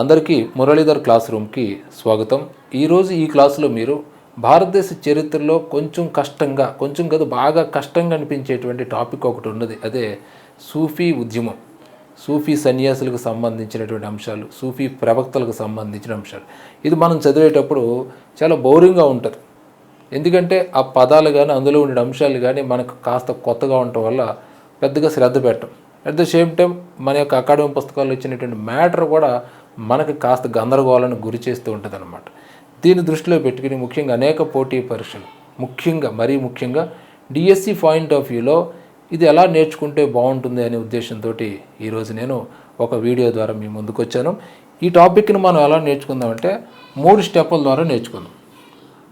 అందరికీ మురళీధర్ క్లాస్ రూమ్కి స్వాగతం. ఈరోజు ఈ క్లాసులో మీరు భారతదేశ చరిత్రలో కొంచెం కాదు బాగా కష్టంగా అనిపించేటువంటి టాపిక్ ఒకటి ఉన్నది. అదే సూఫీ ఉద్యమం, సూఫీ సన్యాసులకు సంబంధించినటువంటి అంశాలు, సూఫీ ప్రవక్తలకు సంబంధించిన అంశాలు. ఇది మనం చదివేటప్పుడు చాలా బోరింగ్గా ఉంటుంది. ఎందుకంటే ఆ పదాలు కానీ అందులో ఉండే అంశాలు కానీ మనకు కాస్త కొత్తగా ఉండటం వల్ల పెద్దగా శ్రద్ధ పెట్టం. అట్ ద సేమ్ టైం మన యొక్క అకాడమిక్ పుస్తకాల్లో ఇచ్చినటువంటి మ్యాటర్ కూడా మనకు కాస్త గందరగోళానికి గురి చేస్తూ ఉంటుంది అన్నమాట. దీన్ని దృష్టిలో పెట్టుకుని ముఖ్యంగా అనేక పోటీ పరీక్షలు, ముఖ్యంగా డిఎస్సి పాయింట్ ఆఫ్ వ్యూలో ఇది ఎలా నేర్చుకుంటే బాగుంటుంది అనే ఉద్దేశంతో ఈరోజు నేను ఒక వీడియో ద్వారా మీ ముందుకు వచ్చాను. ఈ టాపిక్ని మనం ఎలా నేర్చుకుందామంటే 3 స్టెప్పుల ద్వారా నేర్చుకుందాం.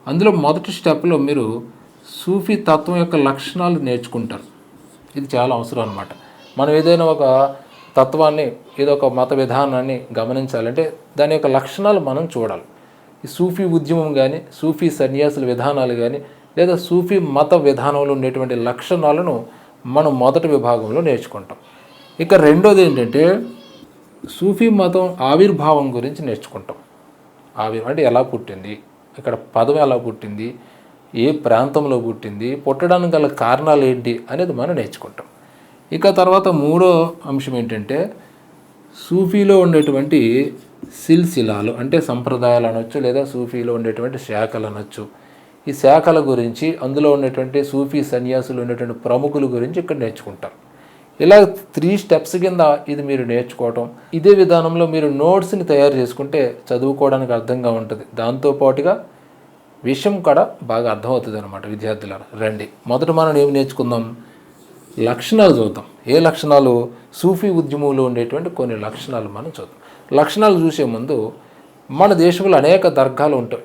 అందులో మొదటి స్టెప్లో మీరు సూఫీ తత్వం యొక్క లక్షణాలు నేర్చుకుంటారు. ఇది చాలా అవసరం అన్నమాట. మనం ఏదైనా ఒక తత్వాన్ని, ఏదో ఒక మత విధానాన్ని గమనించాలంటే దాని యొక్క లక్షణాలు మనం చూడాలి. ఈ సూఫీ ఉద్యమం కానీ, సూఫీ సన్యాసుల విధానాలు కానీ, లేదా సూఫీ మత విధానంలో ఉండేటువంటి లక్షణాలను మనం మొదటి విభాగంలో నేర్చుకుంటాం. ఇక రెండోది ఏంటంటే సూఫీ మతం ఆవిర్భావం గురించి నేర్చుకుంటాం. అంటే ఎలా పుట్టింది, ఇక్కడ పదం ఎలా పుట్టింది, ఏ ప్రాంతంలో పుట్టింది, పుట్టడానికి గల కారణాలు ఏంటి అనేది మనం నేర్చుకుంటాం. ఇక తర్వాత మూడో అంశం ఏంటంటే సూఫీలో ఉండేటువంటి సిల్సిలాలు, అంటే సంప్రదాయాలు అనొచ్చు, లేదా సూఫీలో ఉండేటువంటి శాఖలు అనొచ్చు. ఈ శాఖల గురించి, అందులో ఉండేటువంటి సూఫీ సన్యాసులు ఉండేటువంటి ప్రముఖుల గురించి ఇక్కడ నేర్చుకుంటారు. ఇలా 3 స్టెప్స్ కింద ఇది మీరు నేర్చుకోవటం. ఇదే విధానంలో మీరు నోట్స్ని తయారు చేసుకుంటే చదువుకోవడానికి అర్థంగా ఉంటుంది. దాంతోపాటుగా విషయం కూడా బాగా అర్థమవుతుంది అనమాట. విద్యార్థులను రండి, మొదట మనం ఏమి నేర్చుకుందాం, లక్షణాలు చూద్దాం. ఏ లక్షణాలు? సూఫీ ఉద్యమంలో ఉండేటువంటి కొన్ని లక్షణాలు మనం చూద్దాం. లక్షణాలు చూసే ముందు మన దేశంలో అనేక దర్గాలు ఉంటాయి.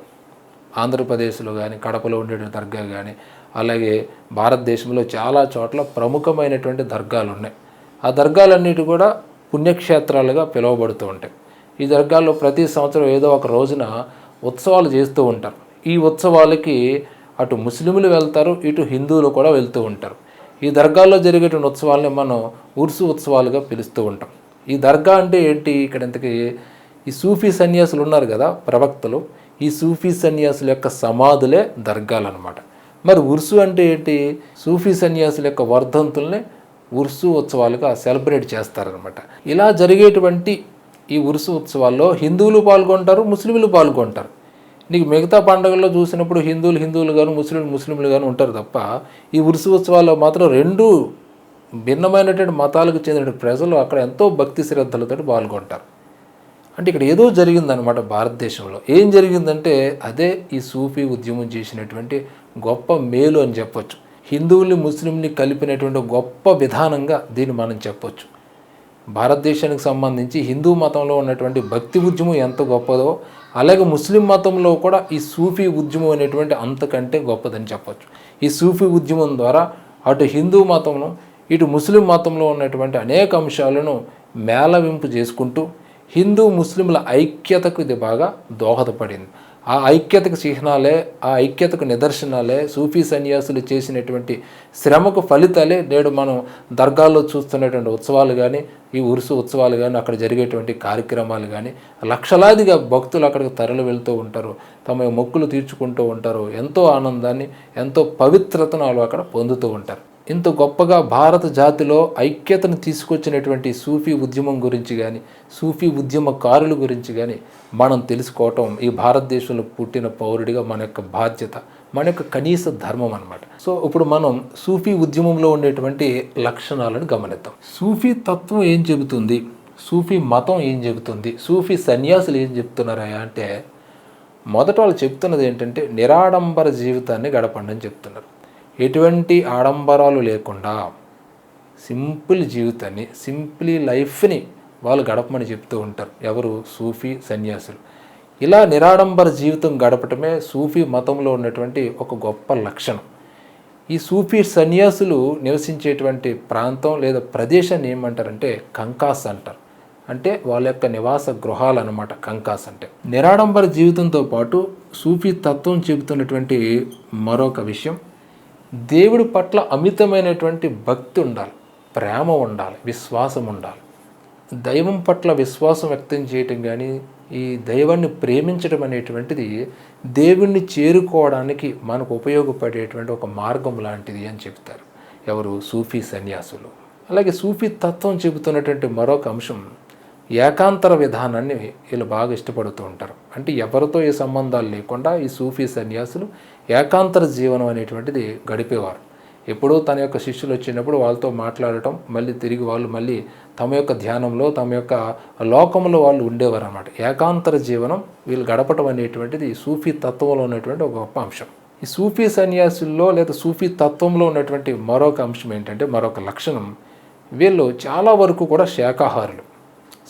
ఆంధ్రప్రదేశ్లో కానీ, కడపలో ఉండేటువంటి దర్గా కానీ, అలాగే భారతదేశంలో చాలా చోట్ల ప్రముఖమైనటువంటి దర్గాలు ఉన్నాయి. ఆ దర్గాలన్నిటి కూడా పుణ్యక్షేత్రాలుగా పిలువబడుతూ ఉంటాయి. ఈ దర్గాల్లో ప్రతి సంవత్సరం ఏదో ఒక రోజున ఉత్సవాలు చేస్తూ ఉంటారు. ఈ ఉత్సవాలకి అటు ముస్లింలు వెళ్తారు, ఇటు హిందువులు కూడా వెళ్తూ ఉంటారు. ఈ దర్గాల్లో జరిగేటువంటి ఉత్సవాలని మనం ఉర్సు ఉత్సవాలుగా పిలుస్తూ ఉంటాం. ఈ దర్గా అంటే ఏంటి? ఇక్కడ ఇంతకీ ఈ సూఫీ సన్యాసులు ఉన్నారు కదా, ప్రవక్తలు, ఈ సూఫీ సన్యాసుల యొక్క సమాధులే దర్గాలు అనమాట. మరి ఉర్సు అంటే ఏంటి? సూఫీ సన్యాసుల యొక్క వర్ధంతుల్ని ఉర్సు ఉత్సవాలుగా సెలబ్రేట్ చేస్తారనమాట. ఇలా జరిగేటువంటి ఈ ఉర్సు ఉత్సవాల్లో హిందువులు పాల్గొంటారు, ముస్లింలు పాల్గొంటారు. నీకు మిగతా పండుగల్లో చూసినప్పుడు హిందువులు కానీ, ముస్లింలు కానీ ఉంటారు తప్ప, ఈ ఉర్సు ఉత్సవాల్లో మాత్రం 2 భిన్నమైనటువంటి మతాలకు చెందిన ప్రజలు అక్కడ ఎంతో భక్తి శ్రద్ధలతో పాల్గొంటారు. అంటే ఇక్కడ ఏదో జరిగిందనమాట భారతదేశంలో. ఏం జరిగిందంటే అదే ఈ సూఫీ ఉద్యమం చేసినటువంటి గొప్ప మేలు అని చెప్పొచ్చు. హిందువుల్ని ముస్లింని కలిపినటువంటి గొప్ప విధానంగా దీన్ని మనం చెప్పొచ్చు. భారతదేశానికి సంబంధించి హిందూ మతంలో ఉన్నటువంటి భక్తి ఉద్యమం ఎంత గొప్పదో, అలాగే ముస్లిం మతంలో కూడా ఈ సూఫీ ఉద్యమం అనేటువంటి అంతకంటే గొప్పదని చెప్పొచ్చు. ఈ సూఫీ ఉద్యమం ద్వారా అటు హిందూ మతంలో, ఇటు ముస్లిం మతంలో ఉన్నటువంటి అనేక అంశాలను మేళవింపు చేసుకుంటూ హిందూ ముస్లింల ఐక్యతకు ఇది బాగా దోహదపడింది. ఆ ఐక్యతకు చిహ్నాలే, ఆ ఐక్యతకు నిదర్శనాలే సూఫీ సన్యాసులు చేసినటువంటి శ్రమకు ఫలితాలే నేడు మనం దర్గాల్లో చూస్తున్నటువంటి ఉత్సవాలు కానీ, ఈ ఉరుసు ఉత్సవాలు కానీ, అక్కడ జరిగేటువంటి కార్యక్రమాలు కానీ, లక్షలాదిగా భక్తులు అక్కడికి తరలి వెళ్తూ ఉంటారు, తమ మొక్కులు తీర్చుకుంటూ ఉంటారు, ఎంతో ఆనందాన్ని, ఎంతో పవిత్రతను వాళ్ళు అక్కడ పొందుతూ ఉంటారు. ఇంత గొప్పగా భారత జాతిలో ఐక్యతను తీసుకొచ్చినటువంటి సూఫీ ఉద్యమం గురించి కానీ, సూఫీ ఉద్యమకారుల గురించి కానీ మనం తెలుసుకోవటం ఈ భారతదేశంలో పుట్టిన పౌరుడిగా మన యొక్క బాధ్యత, మన యొక్క కనీస ధర్మం అన్నమాట. సో ఇప్పుడు మనం సూఫీ ఉద్యమంలో ఉండేటువంటి లక్షణాలను గమనిద్దాం. సూఫీ తత్వం ఏం చెబుతుంది, సూఫీ మతం ఏం చెబుతుంది, సూఫీ సన్యాసులు ఏం చెప్తున్నారా అంటే, మొదట వాళ్ళు చెప్తున్నది ఏంటంటే నిరాడంబర జీవితాన్ని గడపండి అని చెప్తున్నారు. ఎటువంటి ఆడంబరాలు లేకుండా సింపుల్ జీవితాన్ని, సింపుల్ లైఫ్ని వాళ్ళు గడపమని చెప్తూ ఉంటారు. ఎవరు? సూఫీ సన్యాసులు. ఇలా నిరాడంబర జీవితం గడపటమే సూఫీ మతంలో ఉన్నటువంటి ఒక గొప్ప లక్షణం. ఈ సూఫీ సన్యాసులు నివసించేటువంటి ప్రాంతం లేదా ప్రదేశాన్ని ఏమంటారంటే కంకాస్ అంటారు. అంటే వాళ్ళ యొక్క నివాస గృహాలు అన్నమాట కంకాస్ అంటే. నిరాడంబర జీవితంతో పాటు సూఫీ తత్వం చెబుతున్నటువంటి మరొక విషయం, దేవుడి పట్ల అమితమైనటువంటి భక్తి ఉండాలి, ప్రేమ ఉండాలి, విశ్వాసం ఉండాలి. దైవం పట్ల విశ్వాసం వ్యక్తం చేయటం కానీ, ఈ దైవాన్ని ప్రేమించడం అనేటువంటిది దేవుణ్ణి చేరుకోవడానికి మనకు ఉపయోగపడేటువంటి ఒక మార్గం లాంటిది అని చెప్తారు ఎవరు? సూఫీ సన్యాసులు. అలాగే సూఫీ తత్వం చెబుతున్నటువంటి మరొక అంశం ఏకాంతర విధానాన్ని వీళ్ళు బాగా ఇష్టపడుతూ ఉంటారు. అంటే ఎవరితో ఏ సంబంధాలు లేకుండా ఈ సూఫీ సన్యాసులు ఏకాంతర జీవనం అనేటువంటిది గడిపేవారు. ఎప్పుడో తన యొక్క శిష్యులు వచ్చినప్పుడు వాళ్ళతో మాట్లాడటం, మళ్ళీ తిరిగి వాళ్ళు మళ్ళీ తమ యొక్క ధ్యానంలో, తమ యొక్క లోకంలో వాళ్ళు ఉండేవారు అన్నమాట. ఏకాంతర జీవనం వీళ్ళు గడపటం అనేటువంటిది సూఫీ తత్వంలో ఉన్నటువంటి ఒక గొప్ప అంశం. ఈ సూఫీ సన్యాసుల్లో లేదా సూఫీ తత్వంలో ఉన్నటువంటి మరొక అంశం ఏంటంటే, మరొక లక్షణం, వీళ్ళు చాలా వరకు కూడా శాకాహారులు.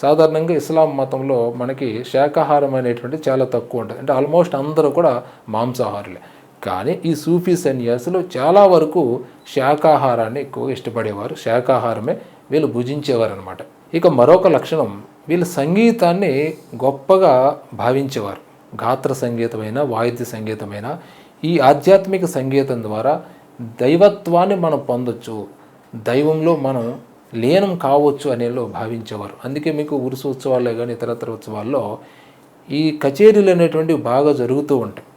సాధారణంగా ఇస్లాం మతంలో మనకి శాకాహారం అనేటువంటి చాలా తక్కువ ఉంటుంది. అంటే ఆల్మోస్ట్ అందరూ కూడా మాంసాహారులే. కానీ ఈ సూఫీ సన్యాసులు చాలా వరకు శాకాహారాన్ని ఎక్కువ ఇష్టపడేవారు. శాకాహారమే వీళ్ళు భుజించేవారు అనమాట. ఇక మరొక లక్షణం, వీళ్ళు సంగీతాన్ని గొప్పగా భావించేవారు. గాత్ర సంగీతమైన, వాయిద్య సంగీతమైన ఈ ఆధ్యాత్మిక సంగీతం ద్వారా దైవత్వాన్ని మనం పొందొచ్చు, దైవంలో మనం లీనం కావచ్చు అనేలో భావించేవారు. అందుకే మీకు ఉరుసు ఉత్సవాల్లో కానీ ఇతరత్ర ఉత్సవాల్లో ఈ కచేరీలు అనేటువంటివి బాగా జరుగుతూ ఉంటాయి.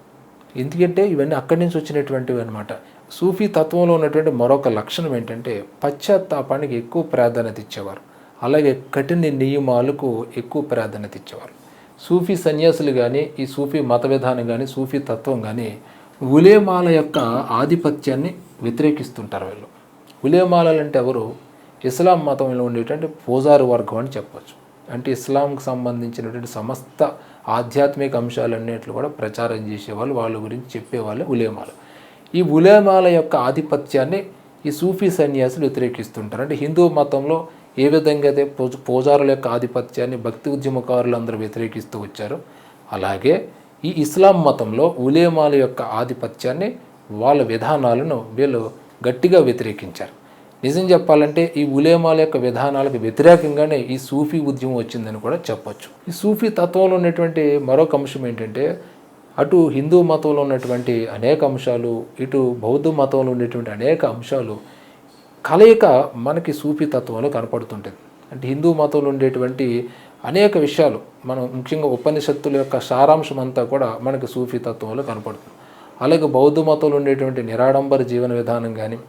ఎందుకంటే ఇవన్నీ అక్కడి నుంచి వచ్చినటువంటివి అనమాట. సూఫీ తత్వంలో ఉన్నటువంటి మరొక లక్షణం ఏంటంటే పశ్చాత్తాపానికి ఎక్కువ ప్రాధాన్యత ఇచ్చేవారు. అలాగే కఠిన నియమాలకు ఎక్కువ ప్రాధాన్యత ఇచ్చేవారు. సూఫీ సన్యాసులు కానీ, ఈ సూఫీ మత విధానం కానీ, సూఫీ తత్వం కానీ ఉలేమాల యొక్క ఆధిపత్యాన్ని వ్యతిరేకిస్తుంటారు వీళ్ళు. ఉలేమాలలు అంటే ఎవరు? ఇస్లాం మతంలో ఉండేటువంటి పూజారి వర్గం అని చెప్పచ్చు. అంటే ఇస్లాంకి సంబంధించినటువంటి సమస్త ఆధ్యాత్మిక అంశాలన్నింటిలో కూడా ప్రచారం చేసేవాళ్ళు, వాళ్ళ గురించి చెప్పేవాళ్ళు ఉలేమాలు. ఈ ఉలేమాల యొక్క ఆధిపత్యాన్ని ఈ సూఫీ సన్యాసులు వ్యతిరేకిస్తుంటారు. అంటే హిందూ మతంలో ఏ విధంగా అయితే పూజారుల యొక్క ఆధిపత్యాన్ని భక్తి ఉద్యమకారులు అందరూ వ్యతిరేకిస్తూ వచ్చారో, అలాగే ఈ ఇస్లాం మతంలో ఉలేమాల యొక్క ఆధిపత్యాన్ని, వాళ్ళ విధానాలను వీళ్ళు గట్టిగా వ్యతిరేకించారు. నిజం చెప్పాలంటే ఈ ఉలేమాల యొక్క విధానాలకు వ్యతిరేకంగానే ఈ సూఫీ ఉద్యమం వచ్చిందని కూడా చెప్పొచ్చు. ఈ సూఫీ తత్వంలో ఉన్నటువంటి మరొక అంశం ఏంటంటే, అటు హిందూ మతంలో ఉన్నటువంటి అనేక అంశాలు, ఇటు బౌద్ధ మతంలో ఉండేటువంటి అనేక అంశాలు కలయిక మనకి సూఫీ తత్వంలో కనపడుతుంటుంది. అంటే హిందూ మతంలో ఉండేటువంటి అనేక విషయాలు, మనం ముఖ్యంగా ఉపనిషత్తుల యొక్క సారాంశం అంతా కూడా మనకి సూఫీ తత్వంలో కనపడుతుంది. అలాగే బౌద్ధ మతంలో ఉండేటువంటి నిరాడంబర జీవన విధానం కానీ,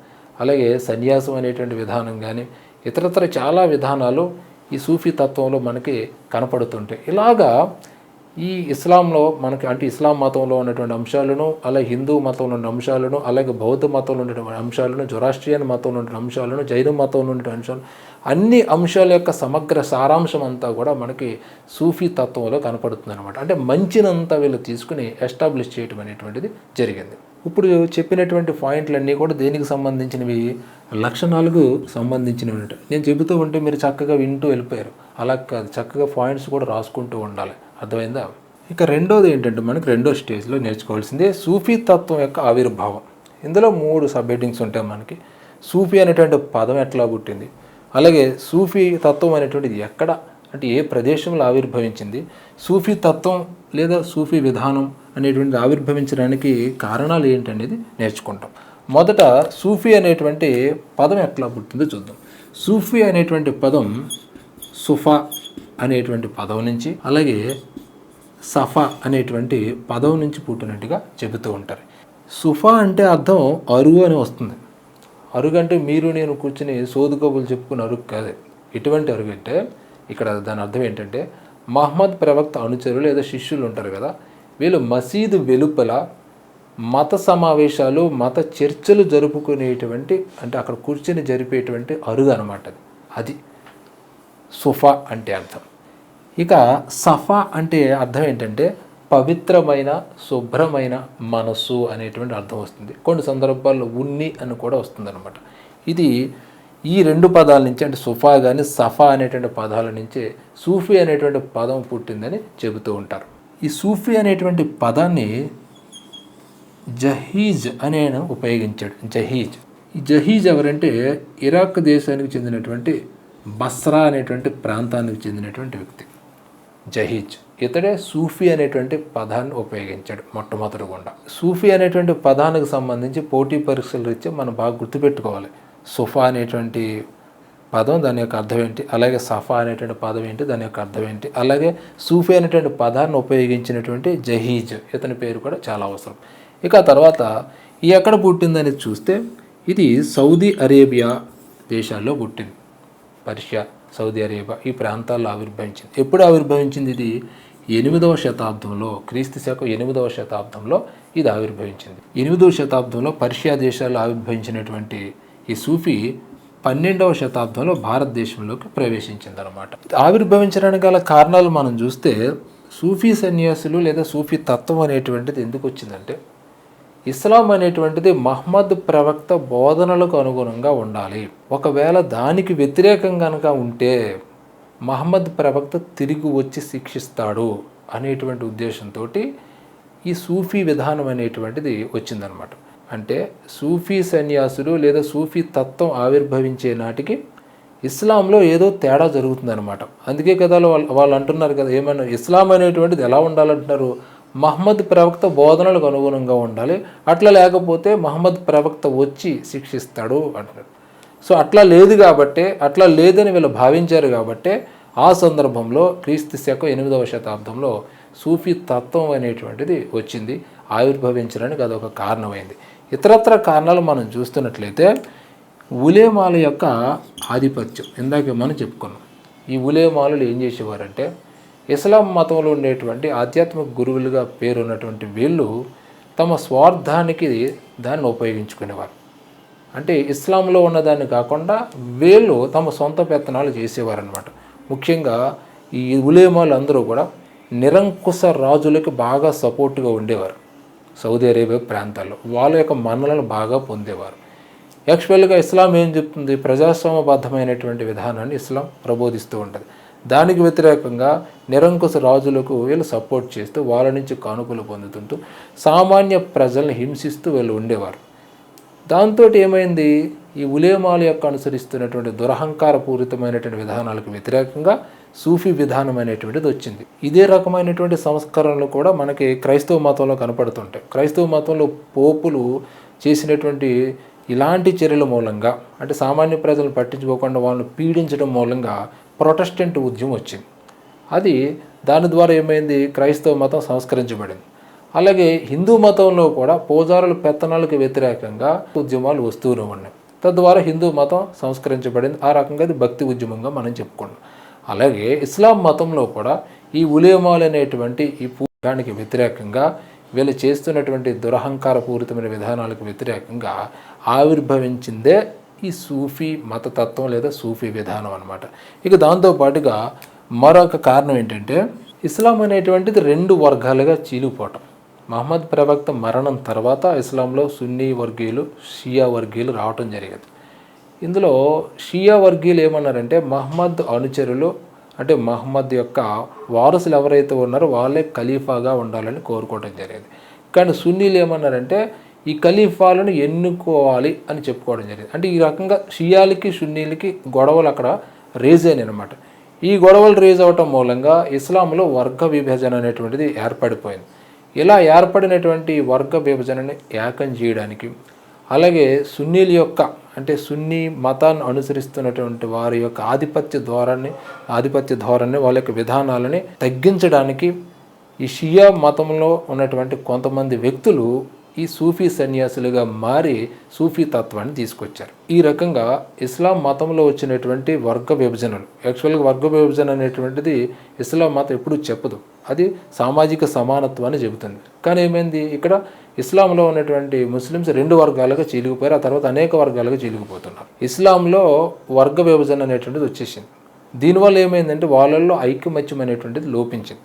అలాగే సన్యాసం అనేటువంటి విధానం కానీ, ఇతరత్ర చాలా విధానాలు ఈ సూఫీ తత్వంలో మనకి కనపడుతుంటాయి. ఇలాగా ఈ ఇస్లాంలో మనకి, అంటే ఇస్లాం మతంలో ఉన్నటువంటి అంశాలను, అలాగే హిందూ మతంలో ఉన్న అంశాలను, అలాగే బౌద్ధ మతంలో ఉన్నటువంటి అంశాలను, జొరాస్ట్రియన్ మతంలో ఉన్నటువంటి అంశాలను, జైన మతంలో ఉన్నటువంటి అంశాలు, అన్ని అంశాల యొక్క సమగ్ర సారాంశం అంతా కూడా మనకి సూఫీ తత్వంలో కనపడుతుంది అనమాట. అంటే మంచినంతా వీళ్ళు తీసుకుని ఎస్టాబ్లిష్ చేయటం అనేటువంటిది జరిగింది. ఇప్పుడు చెప్పినటువంటి పాయింట్లన్నీ కూడా దేనికి సంబంధించినవి? లక్షణాలకు సంబంధించినవి. నేను చెబుతూ ఉంటే మీరు చక్కగా వింటూ వెళ్ళిపోయారు. అలా కాదు, చక్కగా పాయింట్స్ కూడా రాసుకుంటూ ఉండాలి. అర్థమైందా? ఇక రెండోది ఏంటంటే, మనకి రెండో స్టేజ్లో నేర్చుకోవాల్సిందే సూఫీ తత్వం యొక్క ఆవిర్భావం. ఇందులో 3 సబ్ హెడ్డింగ్స్ ఉంటాయి మనకి. సూఫీ అనేటువంటి పదం ఎట్లా పుట్టింది, అలాగే సూఫీ తత్వం అనేటువంటిది ఎక్కడ, అంటే ఏ ప్రదేశంలో ఆవిర్భవించింది, సూఫీ తత్వం లేదా సూఫీ విధానం అనేటువంటిది ఆవిర్భవించడానికి కారణాలు ఏంటనేది నేర్చుకుంటాం. మొదట సూఫీ అనేటువంటి పదం ఎట్లా పుట్టిందో చూద్దాం. సూఫీ అనేటువంటి పదం సుఫా అనేటువంటి పదం నుంచి, అలాగే సఫా అనేటువంటి పదం నుంచి పుట్టినట్టుగా చెబుతూ ఉంటారు. సుఫా అంటే అర్థం అరుగు అని వస్తుంది. అరుగు అంటే మీరు నేను కూర్చుని సోదుకబులు చెప్పుకుని అరుగు కాదు. ఎటువంటి అరుగు అంటే, ఇక్కడ దాని అర్థం ఏంటంటే, మహమ్మద్ ప్రవక్త అనుచరులు లేదా శిష్యులు ఉంటారు కదా, వీళ్ళు మసీదు వెలుపల మత సమావేశాలు, మత చర్చలు జరుపుకునేటువంటి, అంటే అక్కడ కూర్చొని జరిపేటువంటి అరుగు అనమాట. అది సుఫా అంటే అర్థం. ఇక సఫా అంటే అర్థం ఏంటంటే పవిత్రమైన, శుభ్రమైన మనస్సు అనేటువంటి అర్థం వస్తుంది. కొన్ని సందర్భాల్లో ఉన్ని అని కూడా వస్తుంది అనమాట. ఇది ఈ 2 పదాల నుంచి, అంటే సుఫా కానీ సఫా అనేటువంటి పదాల నుంచే సూఫీ అనేటువంటి పదం పుట్టిందని చెబుతూ ఉంటారు. ఈ సూఫీ అనేటువంటి పదాన్ని జహీజ్ అనే ఉపయోగించాడు. జహీజ్. ఈ జహీజ్ ఎవరంటే ఇరాక్ దేశానికి చెందినటువంటి బస్రా అనేటువంటి ప్రాంతానికి చెందినటువంటి వ్యక్తి జహీజ్. ఇతడే సూఫీ అనేటువంటి పదాన్ని ఉపయోగించాడు మొట్టమొదటి గుండా. సూఫీ అనేటువంటి పదానికి సంబంధించి పోటీ పరీక్షలు రీత్యా మనం బాగా గుర్తుపెట్టుకోవాలి. సుఫా అనేటువంటి పదం దాని యొక్క అర్థం ఏంటి, అలాగే సఫా అనేటువంటి పదం ఏంటి, దాని యొక్క అర్థం ఏంటి, అలాగే సూఫీ అనేటువంటి పదాన్ని ఉపయోగించినటువంటి జహీజ్ ఇతని పేరు కూడా చాలా అవసరం. ఇక ఆ తర్వాత ఈ ఎక్కడ పుట్టిందనేది చూస్తే ఇది సౌదీ అరేబియా దేశాల్లో పుట్టింది. పర్షియా, సౌదీ అరేబియా ఈ ప్రాంతాల్లో ఆవిర్భవించింది. ఎప్పుడు ఆవిర్భవించింది? ఇది 8వ శతాబ్దంలో, క్రీస్తు శకం 8వ శతాబ్దంలో ఇది ఆవిర్భవించింది. 8వ శతాబ్దంలో పర్షియా దేశాల్లో ఆవిర్భవించినటువంటి ఈ సూఫీ 12వ శతాబ్దంలో భారతదేశంలోకి ప్రవేశించింది అనమాట. ఆవిర్భవించడానికి గల కారణాలు మనం చూస్తే సూఫీ సన్యాసులు లేదా సూఫీ తత్వం అనేటువంటిది ఎందుకు వచ్చిందంటే, ఇస్లాం అనేటువంటిది మహమ్మద్ ప్రవక్త బోధనలకు అనుగుణంగా ఉండాలి. ఒకవేళ దానికి వ్యతిరేకం కనుక ఉంటే మహమ్మద్ ప్రవక్త తిరిగి వచ్చి శిక్షిస్తాడు అనేటువంటి ఉద్దేశంతో ఈ సూఫీ విధానం అనేటువంటిది వచ్చిందనమాట. అంటే సూఫీ సన్యాసులు లేదా సూఫీ తత్వం ఆవిర్భవించే నాటికి ఇస్లాంలో ఏదో తేడా జరుగుతుందన్నమాట. అందుకే కదా వాళ్ళు అంటున్నారు కదా, ఏమన్నా ఇస్లాం అనేటువంటిది ఎలా ఉండాలంటున్నారు, మహమ్మద్ ప్రవక్త బోధనలకు అనుగుణంగా ఉండాలి, అట్లా లేకపోతే మహమ్మద్ ప్రవక్త వచ్చి శిక్షిస్తాడు అంటున్నారు. సో అట్లా లేదు కాబట్టే, అట్లా లేదని వీళ్ళు భావించారు కాబట్టే ఆ సందర్భంలో క్రీస్తు శకం 8వ శతాబ్దంలో సూఫీ తత్వం అనేటువంటిది వచ్చింది, ఆవిర్భవించడానికి అదొక కారణమైంది. ఇతరత్ర కారణాలు మనం చూస్తున్నట్లయితే ఉలేమాల యొక్క ఆధిపత్యం ఇందాక మనం చెప్పుకున్నాం. ఈ ఉలేమాలు ఏం చేసేవారంటే, ఇస్లాం మతంలో ఉండేటువంటి ఆధ్యాత్మిక గురువులుగా పేరున్నటువంటి వీళ్ళు తమ స్వార్థానికి దాన్ని ఉపయోగించుకునేవారు. అంటే ఇస్లాంలో ఉన్నదాన్ని కాకుండా వీళ్ళు తమ సొంత పెత్తనాలు చేసేవారు అనమాట. ముఖ్యంగా ఈ ఉలేమాలు అందరూ కూడా నిరంకుశ రాజులకు బాగా సపోర్టుగా ఉండేవారు. సౌదీ అరేబియా ప్రాంతాల్లో వాళ్ళ యొక్క మన్నలను బాగా పొందేవారు. యాక్చువల్గా ఇస్లాం ఏం చెప్తుంది, ప్రజాస్వామ్యబద్ధమైనటువంటి విధానాన్ని ఇస్లాం ప్రబోధిస్తూ ఉంటుంది. దానికి వ్యతిరేకంగా నిరంకుశ రాజులకు వీళ్ళు సపోర్ట్ చేస్తూ వాళ్ళ నుంచి కానుకలు పొందుతుంటూ సామాన్య ప్రజల్ని హింసిస్తూ వీళ్ళు ఉండేవారు. దాంతో ఏమైంది, ఈ ఉలేమాల యొక్క అనుసరిస్తున్నటువంటి దురహంకారపూరితమైనటువంటి విధానాలకు వ్యతిరేకంగా సూఫీ విధానం అనేటువంటిది వచ్చింది. ఇదే రకమైనటువంటి సంస్కరణలు కూడా మనకి క్రైస్తవ మతంలో కనపడుతుంటాయి. క్రైస్తవ మతంలో పోపులు చేసినటువంటి ఇలాంటి చర్యల మూలంగా, అంటే సామాన్య ప్రజలను పట్టించుకోకుండా వాళ్ళని పీడించడం మూలంగా ప్రొటెస్టెంట్ ఉద్యమం వచ్చింది. అది దాని ద్వారా ఏమైంది, క్రైస్తవ మతం సంస్కరించబడింది. అలాగే హిందూ మతంలో కూడా పూజారుల పెత్తనాలకు వ్యతిరేకంగా ఉద్యమాలు వస్తూనే ఉన్నాయి. తద్వారా హిందూ మతం సంస్కరించబడింది. ఆ రకంగా అది భక్తి ఉద్యమంగా మనం చెప్పుకున్నాం. అలాగే ఇస్లాం మతంలో కూడా ఈ ఉలేమాలు అనేటువంటి ఈ పూజానికి వ్యతిరేకంగా వీళ్ళు చేస్తున్నటువంటి దురహంకారపూరితమైన విధానాలకు వ్యతిరేకంగా ఆవిర్భవించిందే ఈ సూఫీ మతతత్వం లేదా సూఫీ విధానం అనమాట. ఇక దాంతోపాటుగా మరొక కారణం ఏంటంటే, ఇస్లాం అనేటువంటిది 2 వర్గాలుగా చీలిపోవటం. మహమ్మద్ ప్రవక్త మరణం తర్వాత ఇస్లాంలో సున్నీ వర్గీయులు, షియా వర్గీయులు రావటం జరిగింది. ఇందులో షియా వర్గీయులు ఏమన్నారంటే, మహమ్మద్ అనుచరులు అంటే మహమ్మద్ యొక్క వారసులు ఎవరైతే ఉన్నారో వాళ్ళే ఖలీఫాగా ఉండాలని కోరుకోవడం జరిగింది. కానీ సున్నీలు ఏమన్నారంటే, ఈ ఖలీఫాలను ఎన్నుకోవాలి అని చెప్పుకోవడం జరిగింది. అంటే ఈ రకంగా షియాలకి సున్నీలకి గొడవలు అక్కడ రేజ్ అయినాయి అనమాట. ఈ గొడవలు రేజ్ అవటం మూలంగా ఇస్లాంలో వర్గ విభజన అనేటువంటిది ఏర్పడిపోయింది. ఇలా ఏర్పడినటువంటి వర్గ విభజనని ఏకం చేయడానికి, అలాగే సున్నీల యొక్క అంటే సున్నీ మతాన్ని అనుసరిస్తున్నటువంటి వారి యొక్క ఆధిపత్య ధోరణి వాళ్ళ యొక్క విధానాలని తగ్గించడానికి ఈ షియా మతంలో ఉన్నటువంటి కొంతమంది వ్యక్తులు ఈ సూఫీ సన్యాసులుగా మారి సూఫీ తత్వాన్ని తీసుకొచ్చారు. ఈ రకంగా ఇస్లాం మతంలో వచ్చినటువంటి వర్గ విభజనలు, యాక్చువల్గా వర్గ విభజన అనేటువంటిది ఇస్లాం మతం ఎప్పుడూ చెప్పదు, అది సామాజిక సమానత్వాన్ని చెబుతుంది. కానీ ఏమైంది, ఇక్కడ ఇస్లాంలో ఉన్నటువంటి ముస్లిమ్స్ 2 వర్గాలుగా చీలిగిపోయారు. ఆ తర్వాత అనేక వర్గాలుగా చీలిగిపోతున్నారు. ఇస్లాంలో వర్గ విభజన అనేటువంటిది వచ్చేసింది. దీనివల్ల ఏమైందంటే వాళ్ళల్లో ఐకమత్యం అనేటువంటిది లోపించింది.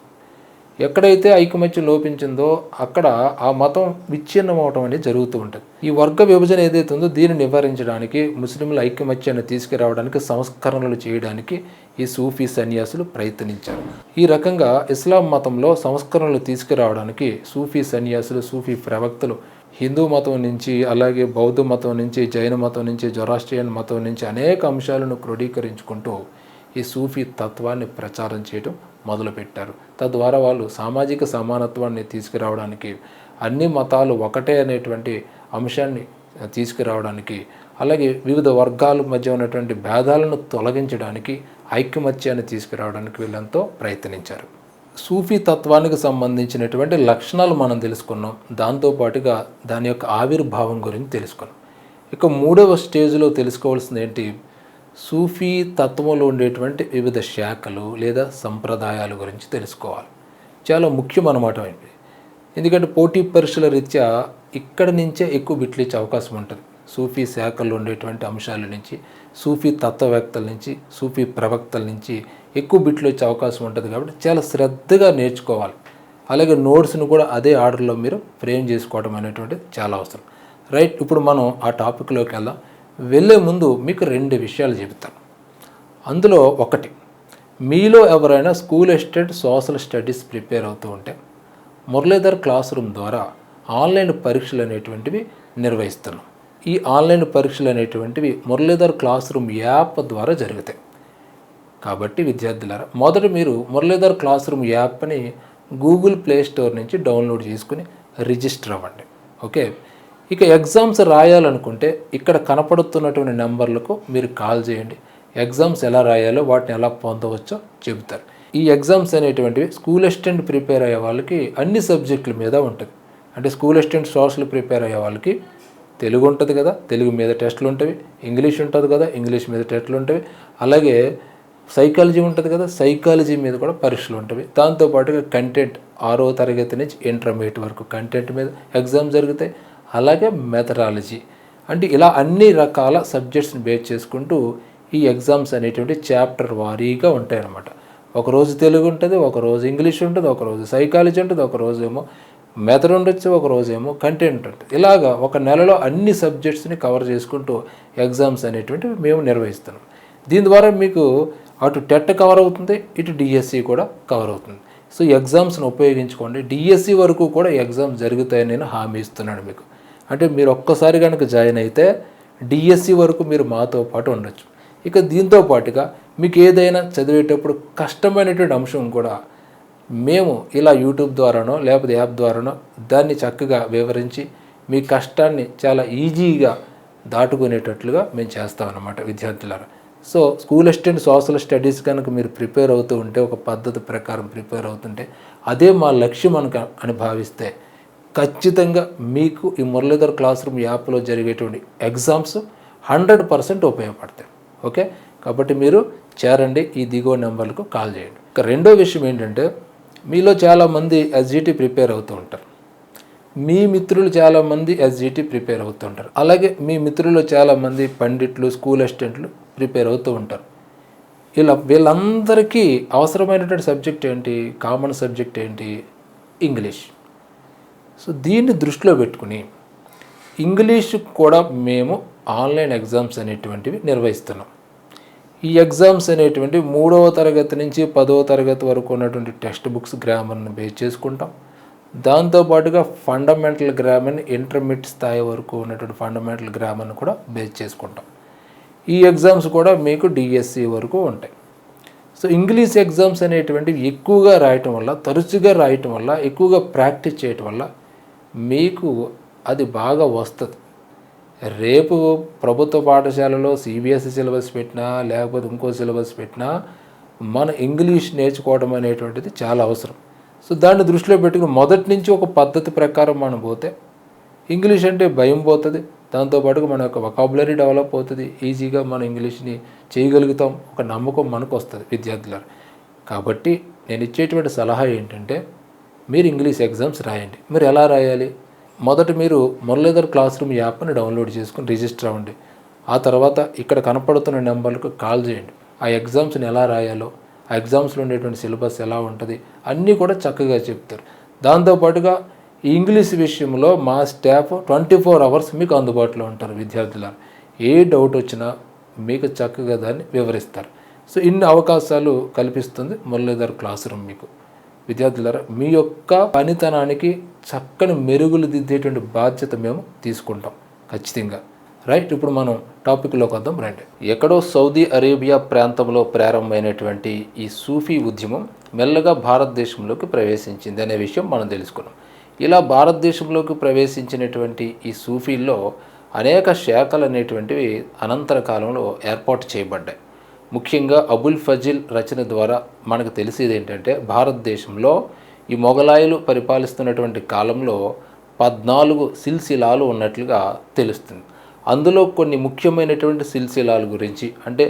ఎక్కడైతే ఐకమత్యం లోపించిందో అక్కడ ఆ మతం విచ్ఛిన్నం అవటం అనేది జరుగుతూ ఉంటుంది. ఈ వర్గ విభజన ఏదైతే ఉందో దీన్ని నివారించడానికి, ముస్లింల ఐకమత్యాన్ని తీసుకురావడానికి, సంస్కరణలు చేయడానికి ఈ సూఫీ సన్యాసులు ప్రయత్నించారు. ఈ రకంగా ఇస్లాం మతంలో సంస్కరణలు తీసుకురావడానికి సూఫీ సన్యాసులు, సూఫీ ప్రవక్తలు హిందూ మతం నుంచి, అలాగే బౌద్ధ మతం నుంచి, జైన మతం నుంచి, జొరాస్ట్రియన్ మతం నుంచి అనేక అంశాలను క్రోడీకరించుకుంటూ ఈ సూఫీ తత్వాన్ని ప్రచారం చేయడం మొదలుపెట్టారు. తద్వారా వాళ్ళు సామాజిక సమానత్వాన్ని తీసుకురావడానికి, అన్ని మతాలు ఒకటే అనేటువంటి అంశాన్ని తీసుకురావడానికి అలాగే వివిధ వర్గాల మధ్య ఉన్నటువంటి భేదాలను తొలగించడానికి, ఐకమత్యాన్ని తీసుకురావడానికి వీళ్ళంతో ప్రయత్నించారు. సూఫీ తత్వానికి సంబంధించినటువంటి లక్షణాలు మనం తెలుసుకున్నాం. దాంతోపాటుగా దాని యొక్క ఆవిర్భావం గురించి తెలుసుకున్నాం. ఇక మూడవ స్టేజ్లో తెలుసుకోవాల్సింది ఏంటి? సూఫీ తత్వంలో ఉండేటువంటి వివిధ శాఖలు లేదా సంప్రదాయాల గురించి తెలుసుకోవాలి. చాలా ముఖ్యం అన్నమాట అండి. ఎందుకంటే పోటీ పరీక్షల రీత్యా ఇక్కడ నుంచే ఎక్కువ బిట్లు ఇచ్చే అవకాశం ఉంటుంది. సూఫీ శాఖల్లో ఉండేటువంటి అంశాల నుంచి, సూఫీ తత్వవేత్తల నుంచి, సూఫీ ప్రవక్తల నుంచి ఎక్కువ బిట్లు వచ్చే అవకాశం ఉంటుంది. కాబట్టి చాలా శ్రద్ధగా నేర్చుకోవాలి. అలాగే నోట్స్ను కూడా అదే ఆర్డర్లో మీరు ఫ్రేమ్ చేసుకోవడం అనేటువంటిది చాలా అవసరం. రైట్, ఇప్పుడు మనం ఆ టాపిక్లోకి వెళ్దాం. వెళ్ళే ముందు మీకు 2 విషయాలు చెబుతాను. అందులో ఒకటి, మీలో ఎవరైనా school assistant social studies prepare అవుతూ ఉంటే మురళీధర్ క్లాస్ రూమ్ ద్వారా ఆన్లైన్ పరీక్షలు అనేటువంటివి నిర్వహిస్తున్నాం. ఈ ఆన్లైన్ పరీక్షలు అనేటువంటివి మురళీధర్ క్లాస్ రూమ్ యాప్ ద్వారా జరుగుతాయి. కాబట్టి విద్యార్థులారా, మొదట మీరు మురళీధర్ క్లాస్ రూమ్ యాప్ని గూగుల్ ప్లే స్టోర్ నుంచి డౌన్లోడ్ చేసుకుని రిజిస్టర్ అవ్వండి. ఓకే, ఇక ఎగ్జామ్స్ రాయాలనుకుంటే ఇక్కడ కనపడుతున్నటువంటి నెంబర్లకు మీరు కాల్ చేయండి. ఎగ్జామ్స్ ఎలా రాయాలో, వాటిని ఎలా పొందవచ్చో చెబుతారు. ఈ ఎగ్జామ్స్ అనేటువంటివి స్కూల్ అసిస్టెంట్ ప్రిపేర్ అయ్యే వాళ్ళకి అన్ని సబ్జెక్టుల మీద ఉంటుంది. అంటే స్కూల్ అసిస్టెంట్ సోషల్ ప్రిపేర్ అయ్యే వాళ్ళకి తెలుగు ఉంటుంది కదా, తెలుగు మీద టెస్టులు ఉంటాయి. ఇంగ్లీష్ ఉంటుంది కదా, ఇంగ్లీష్ మీద టెస్టులు ఉంటాయి. అలాగే సైకాలజీ ఉంటుంది కదా, సైకాలజీ మీద కూడా పరీక్షలు ఉంటాయి. దాంతోపాటుగా కంటెంట్ 6వ తరగతి నుంచి ఇంటర్మీడియట్ వరకు కంటెంట్ మీద ఎగ్జామ్ జరుగుతాయి. అలాగే మెథడాలజీ, అంటే ఇలా అన్ని రకాల సబ్జెక్ట్స్ని బేస్ చేసుకుంటూ ఈ ఎగ్జామ్స్ అనేటువంటి చాప్టర్ వారీగా ఉంటాయన్నమాట. ఒకరోజు తెలుగు ఉంటుంది, ఒకరోజు ఇంగ్లీష్ ఉంటుంది, ఒకరోజు సైకాలజీ ఉంటుంది, ఒకరోజు ఏమో మెథడ్ ఉండొచ్చు, ఒకరోజు ఏమో కంటెంట్ ఉంటుంది. ఇలాగా ఒక నెలలో అన్ని సబ్జెక్ట్స్ని కవర్ చేసుకుంటూ ఎగ్జామ్స్ అనేటువంటివి మేము నిర్వహిస్తున్నాం. దీని ద్వారా మీకు అటు టెట్ కవర్ అవుతుంది, ఇటు డిఎస్సి కూడా కవర్ అవుతుంది. సో ఈ ఎగ్జామ్స్ని ఉపయోగించుకోండి. డిఎస్సి వరకు కూడా ఎగ్జామ్స్ జరుగుతాయని నేను హామీ ఇస్తున్నాను మీకు. అంటే మీరు ఒక్కసారి కనుక జాయిన్ అయితే డిఎస్సి వరకు మీరు మాతో పాటు ఉండొచ్చు. ఇక దీంతో పాటుగా మీకు ఏదైనా చదివేటప్పుడు కష్టమైనటువంటి అంశం కూడా మేము ఇలా యూట్యూబ్ ద్వారానో లేకపోతే యాప్ ద్వారానో దాన్ని చక్కగా వివరించి మీ కష్టాన్ని చాలా ఈజీగా దాటుకునేటట్లుగా మేము చేస్తామన్నమాట విద్యార్థులారా. So school assistant social studies కనుక మీరు ప్రిపేర్ అవుతూ ఉంటే, ఒక పద్ధతి ప్రకారం ప్రిపేర్ అవుతుంటే, అదే మా లక్ష్యం అని భావిస్తే ఖచ్చితంగా మీకు ఈ మురళీధర్ క్లాస్ రూమ్ యాప్లో జరిగేటువంటి ఎగ్జామ్స్ 100% ఉపయోగపడతాయి. ఓకే, కాబట్టి మీరు చేరండి, ఈ దిగువ నెంబర్లకు కాల్ చేయండి. ఇక రెండో విషయం ఏంటంటే, మీలో చాలామంది ఎస్జిటి ప్రిపేర్ అవుతూ ఉంటారు. మీ మిత్రులు చాలామంది ఎస్జిటి ప్రిపేర్ అవుతూ ఉంటారు. అలాగే మీ మిత్రులు చాలామంది పండిట్లు, స్కూల్ అసిస్టెంట్లు ప్రిపేర్ అవుతూ ఉంటారు. వీళ్ళందరికీ అవసరమైనటువంటి సబ్జెక్ట్ ఏంటి? కామన్ సబ్జెక్ట్ ఏంటి? ఇంగ్లీష్. సో దీన్ని దృష్టిలో పెట్టుకుని ఇంగ్లీష్ కూడా మేము ఆన్లైన్ ఎగ్జామ్స్ అనేటువంటివి నిర్వహిస్తున్నాం. ఈ ఎగ్జామ్స్ అనేటువంటి 3వ తరగతి నుంచి 10వ తరగతి వరకు ఉన్నటువంటి టెక్స్ట్ బుక్స్ గ్రామర్ని బేస్ చేసుకుంటాం. దాంతోపాటుగా ఫండమెంటల్ గ్రామర్ని ఇంటర్మీడియట్ స్థాయి వరకు ఉన్నటువంటి ఫండమెంటల్ గ్రామర్ని కూడా బేస్ చేసుకుంటాం. ఈ ఎగ్జామ్స్ కూడా మీకు డిఎస్సి వరకు ఉంటాయి. సో ఇంగ్లీష్ ఎగ్జామ్స్ అనేటువంటివి ఎక్కువగా రాయటం వల్ల, తరచుగా రాయటం వల్ల, ఎక్కువగా ప్రాక్టీస్ చేయటం వల్ల మీకు అది బాగా వస్తుంది. రేపు ప్రభుత్వ పాఠశాలలో సిబిఎస్ఈ సిలబస్ పెట్టినా లేకపోతే ఇంకో సిలబస్ పెట్టినా మన ఇంగ్లీష్ నేర్చుకోవడం అనేటువంటిది చాలా అవసరం. సో దాన్ని దృష్టిలో పెట్టుకుని మొదటి నుంచి ఒక పద్ధతి ప్రకారం మనం పోతే ఇంగ్లీష్ అంటే భయం పోతుంది. దాంతోపాటుగా మన యొక్క వొకాబులరీ డెవలప్ అవుతుంది. ఈజీగా మన ఇంగ్లీష్ని చేయగలుగుతాం, ఒక నమ్మకం మనకు వస్తుంది విద్యార్థులారు. కాబట్టి నేను ఇచ్చేటువంటి సలహా ఏంటంటే, మీరు ఇంగ్లీష్ ఎగ్జామ్స్ రాయండి. మీరు ఎలా రాయాలి? మొదట మీరు మురళీధర్ క్లాస్ రూమ్ యాప్ని డౌన్లోడ్ చేసుకుని రిజిస్టర్ అవ్వండి. ఆ తర్వాత ఇక్కడ కనపడుతున్న నెంబర్లకు కాల్ చేయండి. ఆ ఎగ్జామ్స్ని ఎలా రాయాలో, ఆ ఎగ్జామ్స్లో ఉండేటువంటి సిలబస్ ఎలా ఉంటుంది అన్నీ కూడా చక్కగా చెప్తారు. దాంతోపాటుగా ఈ ఇంగ్లీష్ విషయంలో మా స్టాఫ్ 24 hours మీకు అందుబాటులో ఉంటారు విద్యార్థులారు. ఏ డౌట్ వచ్చినా మీకు చక్కగా దాన్ని వివరిస్తారు. సో ఇన్ని అవకాశాలు కల్పిస్తుంది మురళీధర్ క్లాస్ రూమ్ మీకు. విద్యార్థులారా, మీ యొక్క పనితనానికి చక్కని మెరుగులు దిద్దేటువంటి బాధ్యత మేము తీసుకుంటాం ఖచ్చితంగా. రైట్, ఇప్పుడు మనం టాపిక్లోకి వద్దాం రండి. ఎక్కడో సౌదీ అరేబియా ప్రాంతంలో ప్రారంభమైనటువంటి ఈ సూఫీ ఉద్యమం మెల్లగా భారతదేశంలోకి ప్రవేశించింది అనే విషయం మనం తెలుసుకున్నాం. ఇలా భారతదేశంలోకి ప్రవేశించినటువంటి ఈ సూఫీల్లో అనేక శాఖలు అనేటువంటివి అనంతర కాలంలో ఏర్పాటు చేయబడ్డాయి. ముఖ్యంగా అబుల్ ఫజిల్ రచన ద్వారా మనకు తెలిసేది ఏంటంటే భారతదేశంలో ఈ మొఘలాయులు పరిపాలిస్తున్నటువంటి కాలంలో 14 సిల్సిలాలు ఉన్నట్లుగా తెలుస్తుంది. అందులో కొన్ని ముఖ్యమైనటువంటి సిల్సిలాల గురించి, అంటే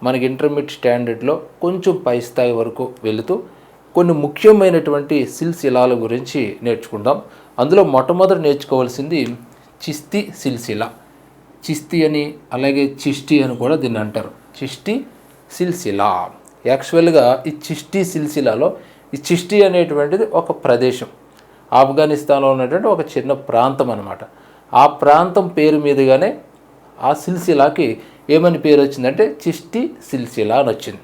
మనకి ఇంటర్మీడియట్ స్టాండర్డ్లో కొంచెం పై స్థాయి వరకు వెళుతూ కొన్ని ముఖ్యమైనటువంటి సిల్సిలాల గురించి నేర్చుకుందాం. అందులో మొట్టమొదటి నేర్చుకోవాల్సింది చిస్తీ సిల్సిలా. చిస్తీ అని, అలాగే చిష్టి అని కూడా దీన్ని అంటారు. చిష్టి సిల్సిలా. యాక్చువల్గా ఈ చిష్టి సిల్సిలాలో ఈ చిష్టి అనేటువంటిది ఒక ప్రదేశం, ఆఫ్ఘనిస్తాన్లో ఉన్నటువంటి ఒక చిన్న ప్రాంతం అన్నమాట. ఆ ప్రాంతం పేరు మీదుగానే ఆ సిల్సిలాకి ఏమని పేరు వచ్చిందంటే చిష్టి సిల్సిలా అని వచ్చింది.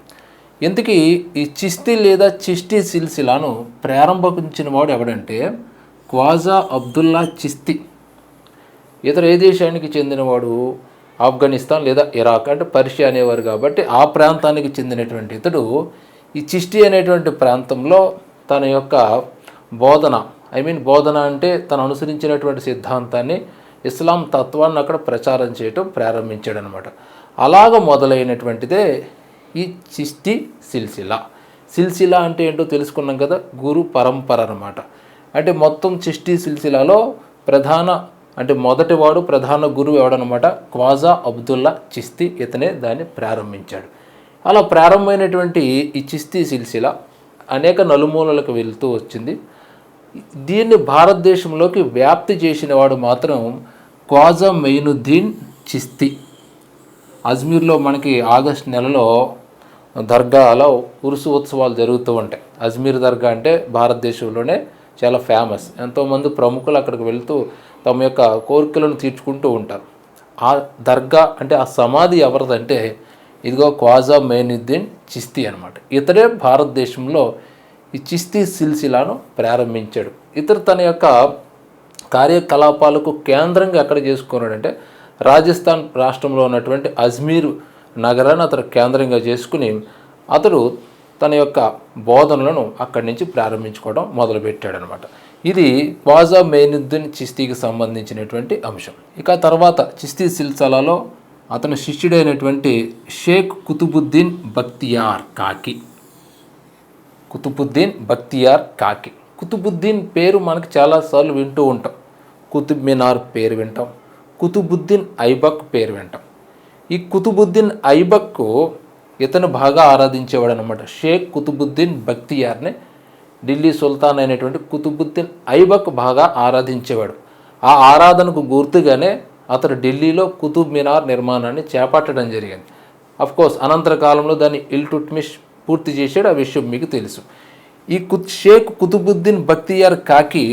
ఇంతకీ ఈ చిస్తీ లేదా చిష్టి సిల్సిలాను ప్రారంభించిన వాడు ఎవడంటే ఖ్వాజా అబ్దుల్లా చిస్తీ. ఇతర ఏ దేశానికి చెందినవాడు? ఆఫ్ఘనిస్తాన్ లేదా ఇరాక్, అంటే పర్షియా అనేవారు కాబట్టి ఆ ప్రాంతానికి చెందినటువంటి ఇతడు ఈ చిష్టి అనేటువంటి ప్రాంతంలో తన యొక్క బోధన, బోధన అంటే తను అనుసరించినటువంటి సిద్ధాంతాన్ని, ఇస్లాం తత్వాన్ని అక్కడ ప్రచారం చేయటం ప్రారంభించాడు అనమాట. అలాగ మొదలైనటువంటిదే ఈ చిష్టి సిల్సిలా. సిల్సిలా అంటే ఏంటో తెలుసుకున్నాం కదా, గురు పరంపర అన్నమాట. అంటే మొత్తం చిష్టి సిల్సిలాలో మొదటివాడు ప్రధాన గురువు ఎవడనమాట? ఖ్వాజా అబ్దుల్లా చిస్తీ. ఇతనే దాన్ని ప్రారంభించాడు. అలా ప్రారంభమైనటువంటి ఈ చిస్తీ సిల్సిలా అనేక నలుమూలలకు వెళ్తూ వచ్చింది. దీన్ని భారతదేశంలోకి వ్యాప్తి చేసిన వాడు మాత్రం ఖ్వాజా మొయినుద్దీన్ చిస్తీ. అజ్మీర్లో మనకి ఆగస్టు నెలలో దర్గాలో ఉరుసు ఉత్సవాలు జరుగుతూ ఉంటాయి. అజ్మీర్ దర్గా అంటే భారతదేశంలోనే చాలా ఫేమస్. ఎంతోమంది ప్రముఖులు అక్కడికి వెళ్తూ తమ యొక్క కోరికలను తీర్చుకుంటూ ఉంటారు. ఆ దర్గా అంటే ఆ సమాధి ఎవరిదంటే ఇదిగో ఖ్వాజా మొయినుద్దీన్ చిస్తీ అనమాట. ఇతడే భారతదేశంలో ఈ చిస్తీ సిల్సిలాను ప్రారంభించాడు. ఇతడు తన యొక్క కార్యకలాపాలకు కేంద్రంగా ఎక్కడ చేసుకున్నాడంటే రాజస్థాన్ రాష్ట్రంలో ఉన్నటువంటి అజ్మీర్ నగరాన్ని అతడు కేంద్రంగా చేసుకుని అతడు తన యొక్క బోధనలను అక్కడి నుంచి ప్రారంభించుకోవడం మొదలుపెట్టాడనమాట. ఇది ఖ్వాజా మొయినుద్దీన్ చిస్తీకి సంబంధించినటువంటి అంశం. ఇక తర్వాత చిస్తీ సిల్సిలాలో అతని శిష్యుడైనటువంటి షేక్ కుతుబుద్దీన్ బక్తియార్ కాకి. కుతుబుద్దీన్ పేరు మనకు చాలాసార్లు వింటూ ఉంటాం. కుతుబ్ మినార్ పేరు వింటాం, కుతుబుద్దీన్ ఐబక్ పేరు వింటాం. ఈ కుతుబుద్దీన్ ఐబక్ ఇతను బాగా ఆరాధించేవాడు అనమాట. షేక్ కుతుబుద్దీన్ బక్తియార్ని ఢిల్లీ సుల్తాన్ అయినటువంటి కుతుబుద్దీన్ ఐబక్ బాగా ఆరాధించేవాడు. ఆ ఆరాధనకు గుర్తుగానే అతడు ఢిల్లీలో కుతుబ్ మినార్ నిర్మాణాన్ని చేపట్టడం జరిగింది. అఫ్కోర్స్ అనంతర కాలంలో దాన్ని ఇల్టుట్మిష్ పూర్తి చేశాడు, ఆ విషయం మీకు తెలుసు. ఈ షేక్ కుతుబుద్దీన్ బక్తియార్ కాకి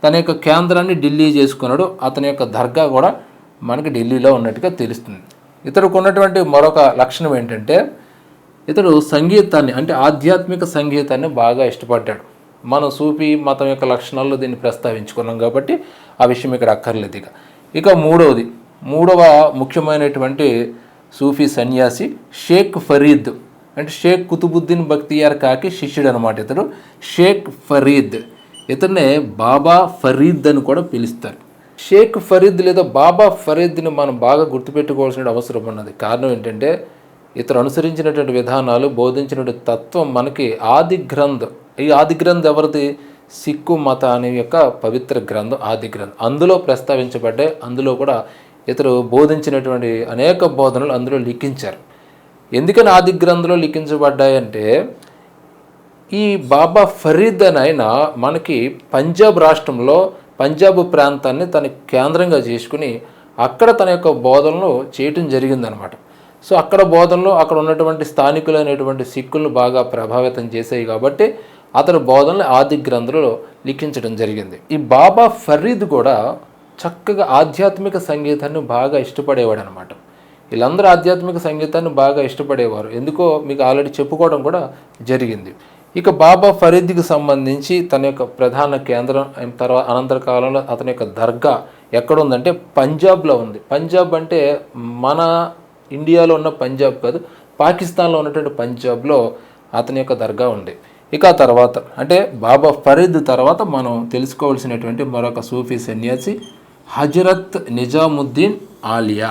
తన యొక్క కేంద్రాన్ని ఢిల్లీ చేసుకున్నాడు. అతని యొక్క దర్గా కూడా మనకి ఢిల్లీలో ఉన్నట్టుగా తెలుస్తుంది. ఇతడుకు ఉన్నటువంటి మరొక లక్షణం ఏంటంటే ఇతడు సంగీతాన్ని, అంటే ఆధ్యాత్మిక సంగీతాన్ని బాగా ఇష్టపడ్డాడు. మనం సూఫీ మతం యొక్క లక్షణాల్లో దీన్ని ప్రస్తావించుకున్నాం కాబట్టి ఆ విషయం ఇక్కడ అక్కర్లేదు. ఇక మూడవ ముఖ్యమైనటువంటి సూఫీ సన్యాసి షేక్ ఫరీద్. అంటే షేక్ కుతుబుద్దీన్ బక్తియార్ కాకి శిష్యుడు అనమాట ఇతడు. షేక్ ఫరీద్, ఇతన్నే బాబా ఫరీద్ అని కూడా పిలుస్తారు. షేక్ ఫరీద్ లేదా బాబా ఫరీద్ని మనం బాగా గుర్తుపెట్టుకోవాల్సిన అవసరం ఉన్నది. కారణం ఏంటంటే ఇతను అనుసరించినటువంటి విధానాలు, బోధించినటువంటి తత్వం మనకి ఆది గ్రంథ్. ఈ ఆది గ్రంథ్ ఎవరిది? సిక్కు మతాన్ని యొక్క పవిత్ర గ్రంథం ఆది గ్రంథ్. అందులో ప్రస్తావించబడ్డాయి. అందులో కూడా ఇతరు బోధించినటువంటి అనేక బోధనలు అందులో లిఖించారు. ఎందుకని ఆది గ్రంథంలో లిఖించబడ్డాయంటే ఈ బాబా ఫరీద్ అని ఆయన మనకి పంజాబ్ రాష్ట్రంలో పంజాబ్ ప్రాంతాన్ని తన కేంద్రంగా చేసుకుని అక్కడ తన యొక్క బోధనలు చేయటం జరిగిందనమాట. సో అక్కడ బోధనలు అక్కడ ఉన్నటువంటి స్థానికులైనటువంటి సిక్కులను బాగా ప్రభావితం చేశాయి కాబట్టి అతని బోధనలు ఆది గ్రంథంలో లిఖించడం జరిగింది. ఈ బాబా ఫరీద్ కూడా చక్కగా ఆధ్యాత్మిక సంగీతాన్ని బాగా ఇష్టపడేవాడు అనమాట. వీళ్ళందరూ ఆధ్యాత్మిక సంగీతాన్ని బాగా ఇష్టపడేవారు. ఎందుకో మీకు ఆల్రెడీ చెప్పుకోవడం కూడా జరిగింది. ఇక బాబా ఫరీద్కి సంబంధించి తన యొక్క ప్రధాన కేంద్రం తర్వాత అనంతర కాలంలో అతని యొక్క దర్గా ఎక్కడుందంటే పంజాబ్లో ఉంది. పంజాబ్ అంటే మన ఇండియాలో ఉన్న పంజాబ్ కాదు, పాకిస్తాన్లో ఉన్నటువంటి పంజాబ్లో అతని యొక్క దర్గా ఉంది. ఇక తర్వాత అంటే బాబా ఫరీద్ తర్వాత మనం తెలుసుకోవాల్సినటువంటి మరొక సూఫీ సన్యాసి హజరత్ నిజాముద్దీన్ ఆలియా.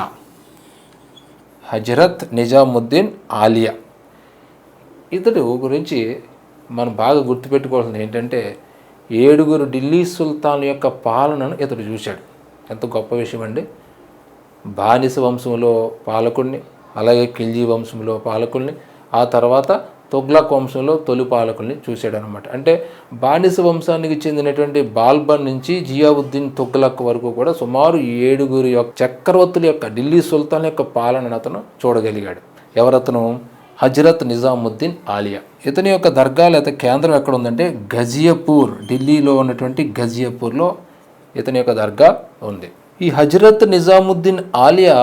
హజరత్ నిజాముద్దీన్ ఆలియా ఇతడు గురించి మనం బాగా గుర్తుపెట్టుకోవాల్సింది ఏంటంటే 7 ఢిల్లీ సుల్తాన్ల యొక్క పాలనను ఇతడు చూశాడు. ఎంత గొప్ప విషయం అండి. బానిస వంశంలో పాలకుడిని, అలాగే ఖిల్జీ వంశంలో పాలకుల్ని, ఆ తర్వాత తుగ్లక్ వంశంలో తొలి పాలకుల్ని చూశాడు అనమాట. అంటే బానిస వంశానికి చెందినటువంటి బాల్బన్ నుంచి జియావుద్దీన్ తుగ్లక్ వరకు కూడా సుమారు 7 యొక్క చక్రవర్తుల యొక్క ఢిల్లీ సుల్తాన్ యొక్క పాలనను అతను చూడగలిగాడు. ఎవరతను? హజరత్ నిజాముద్దీన్ ఆలియా. ఇతని యొక్క దర్గా లేదా కేంద్రం ఎక్కడ ఉందంటే ఘజియాపూర్, ఢిల్లీలో ఉన్నటువంటి ఘజియాపూర్లో ఇతని యొక్క దర్గా ఉంది. ఈ హజరత్ నిజాముద్దీన్ ఆలియా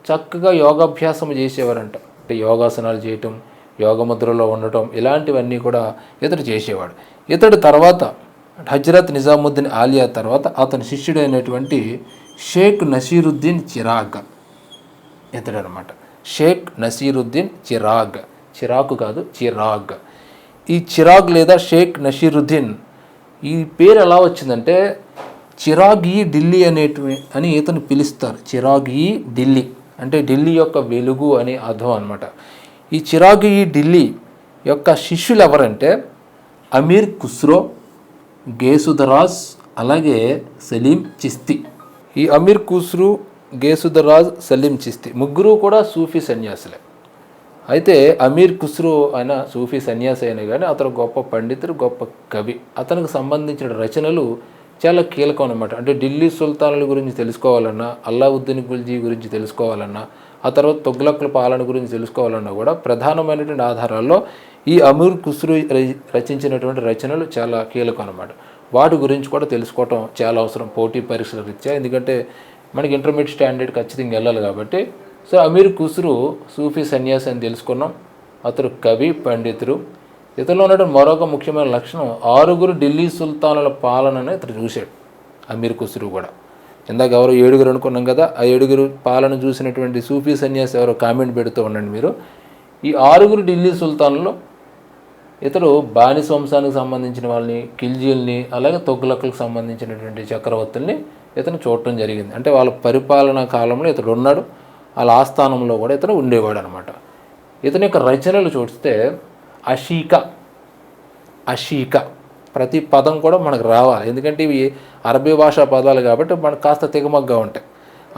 చక్కగా యోగాభ్యాసం చేసేవారంట. అంటే యోగాసనాలు చేయటం, యోగముద్రలో ఉండటం, ఇలాంటివన్నీ కూడా ఇతడు చేసేవాడు. ఇతడు తర్వాత హజరత్ నిజాముద్దీన్ ఆలియా తర్వాత అతని శిష్యుడైనటువంటి షేక్ నసీరుద్దీన్ చిరాగ్ ఇతడు అనమాట. షేక్ నసీరుద్దీన్ చిరాగ్, చిరాకు కాదు చిరాగ్. ఈ చిరాగ్ లేదా షేక్ నసీరుద్దీన్ ఈ పేరు ఎలా వచ్చిందంటే చిరాగ్-ఈ ఢిల్లీ అని ఇతను పిలుస్తారు. చిరాగ్-ఈ ఢిల్లీ అంటే ఢిల్లీ యొక్క వెలుగు అని అర్థం అనమాట. ఈ చిరాగ్-ఈ ఢిల్లీ యొక్క శిష్యులు ఎవరంటే అమీర్ ఖుస్రో, గేసుదరాజ్, అలాగే సలీం చిస్తి. ఈ అమీర్ ఖుస్రో, గేసుదరాజ్, సలీం చిస్తి ముగ్గురు కూడా సూఫీ సన్యాసులే. అయితే అమీర్ ఖుస్రో ఆయన సూఫీ సన్యాసి అయినా కానీ అతను గొప్ప పండితుడు, గొప్ప కవి. అతనికి సంబంధించిన రచనలు చాలా కీలకం అనమాట. అంటే ఢిల్లీ సుల్తానుల గురించి తెలుసుకోవాలన్నా, అల్లావుద్దీన్ ఖిల్జీ గురించి తెలుసుకోవాలన్నా, ఆ తర్వాత తుగ్లక్ల పాలన గురించి తెలుసుకోవాలన్నా కూడా ప్రధానమైనటువంటి ఆధారాల్లో ఈ అమీర్ ఖుస్రో రచించినటువంటి రచనలు చాలా కీలకం అనమాట. వాటి గురించి కూడా తెలుసుకోవటం చాలా అవసరం పోటీ పరీక్షల రీత్యా. ఎందుకంటే మనకి ఇంటర్మీడియట్ స్టాండర్డ్ ఖచ్చితంగా వెళ్ళాలి కాబట్టి. సో అమీర్ ఖుస్రో సూఫీ సన్యాసి అని తెలుసుకున్నాం. అతడు కవి, పండితుడు. ఇతనిలో ఉన్నటువంటి మరొక ముఖ్యమైన లక్షణం 6 ఢిల్లీ సుల్తానుల పాలనని ఇతడు చూశాడు. అమీర్ ఖుస్రో కూడా ఇందాక ఎవరో 7 అనుకున్నాం కదా, ఆ 7 పాలన చూసినటువంటి సూఫీ సన్యాసి ఎవరో కామెంట్ పెడుతూ ఉండండి మీరు. ఈ 6 ఢిల్లీ సుల్తాన్లలో ఇతడు బానిస వంశానికి సంబంధించిన వాళ్ళని, ఖిల్జీల్ని, అలాగే తుగ్లక్లకు సంబంధించినటువంటి చక్రవర్తుల్ని ఇతను చూడటం జరిగింది. అంటే వాళ్ళ పరిపాలనా కాలంలో ఇతడు ఉన్నాడు, వాళ్ళ ఆస్థానంలో కూడా ఇతను ఉండేవాడు అనమాట. ఇతని యొక్క రచనలు చూస్తే అషీక ప్రతి పదం కూడా మనకు రావాలి. ఎందుకంటే ఇవి అరబీ భాషా పదాలు కాబట్టి మనకు కాస్త తెగమగ్గా ఉంటాయి.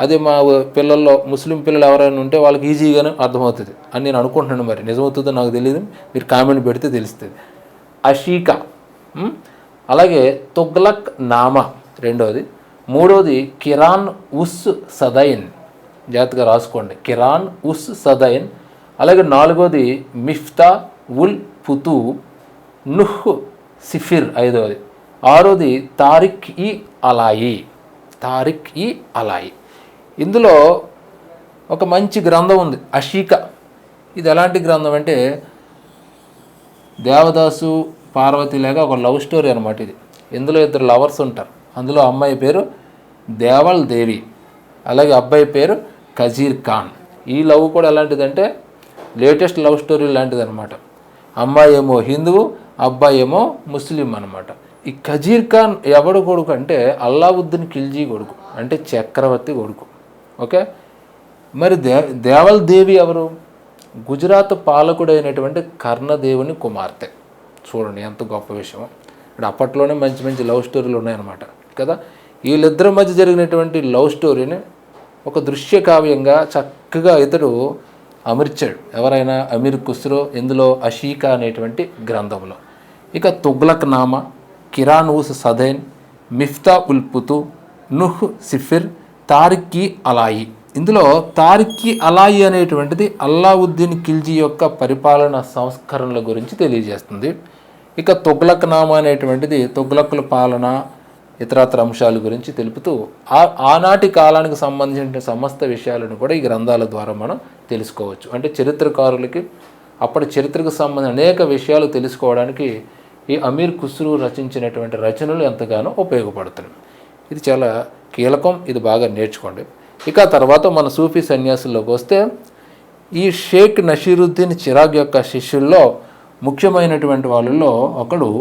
అదే మా పిల్లల్లో ముస్లిం పిల్లలు ఎవరైనా ఉంటే వాళ్ళకి ఈజీగానే అర్థమవుతుంది అని నేను అనుకుంటున్నాను. మరి నిజమవుతుందో నాకు తెలియదు, మీరు కామెంట్ పెడితే తెలుస్తుంది. అషీక, అలాగే తుగ్లక్ నామా రెండోది, మూడోది కిరాన్ ఉస్ సదైన్, జాగ్రత్తగా రాసుకోండి, కిరాన్ ఉస్ సదైన్. అలాగే 4వది మిఫ్తా ఉల్ ఫుతూ నుహ్ సిఫిర్ 5వది. 6వది తారిక్ ఈ అలాయి. ఇందులో ఒక మంచి గ్రంథం ఉంది అషీక. ఇది ఎలాంటి గ్రంథం అంటే దేవదాసు పార్వతి లేక ఒక లవ్ స్టోరీ అనమాట ఇది. ఇందులో 2 లవర్స్ ఉంటారు. అందులో అమ్మాయి పేరు దేవల్ దేవి, అలాగే అబ్బాయి పేరు ఖజీర్ ఖాన్. ఈ లవ్ కూడా ఎలాంటిదంటే లేటెస్ట్ లవ్ స్టోరీ లాంటిది అనమాట. అమ్మాయి ఏమో హిందువు, అబ్బాయి ఏమో ముస్లిం అనమాట. ఈ ఖజీర్ ఖాన్ ఎవడు కొడుకు అంటే అల్లావుద్దీన్ ఖిల్జీ కొడుకు, అంటే చక్రవర్తి కొడుకు. ఓకే, మరి దేవల్ దేవి ఎవరు? గుజరాత్ పాలకుడైనటువంటి కర్ణదేవుని కుమార్తె. చూడండి ఎంత గొప్ప విషయం. అంటే అప్పట్లోనే మంచి మంచి లవ్ స్టోరీలు ఉన్నాయన్నమాట కదా. వీళ్ళిద్దరి మధ్య జరిగినటువంటి లవ్ స్టోరీని ఒక దృశ్య కావ్యంగా చక్కగా ఇతడు అమర్చాడు. ఎవరైనా అమీర్ ఖుస్రో ఇందులో అషీకా అనేటువంటి గ్రంథంలో. ఇక తుగ్లక్ నామా, కిరాన్ ఉస్ సదైన్, మిఫ్తా ఉల్ ఫుతూ, నుహ్ సిఫిర్, తారిక్-ఈ అలాయి. ఇందులో తారిక్-ఈ అలాయి అనేటువంటిది అల్లావుద్దీన్ ఖిల్జీ యొక్క పరిపాలన సంస్కరణల గురించి తెలియజేస్తుంది. ఇక తుగ్లక్ నామా అనేటువంటిది తుగ్లకుల పాలన, ఇతరత్ర అంశాల గురించి తెలుపుతూ ఆనాటి కాలానికి సంబంధించిన సమస్త విషయాలను కూడా ఈ గ్రంథాల ద్వారా మనం తెలుసుకోవచ్చు. అంటే చరిత్రకారులకి అప్పటి చరిత్రకు సంబంధించిన అనేక విషయాలు తెలుసుకోవడానికి ఈ అమీర్ ఖుస్రో రచించినటువంటి రచనలు ఎంతగానో ఉపయోగపడుతున్నాయి. ఇది చాలా కీలకం, ఇది బాగా నేర్చుకోండి. ఇక తర్వాత మన సూఫీ సన్యాసుల్లోకి వస్తే ఈ షేక్ నసీరుద్దీన్ చిరాగ్ యొక్క శిష్యుల్లో ముఖ్యమైనటువంటి వాళ్ళలో ఒకడు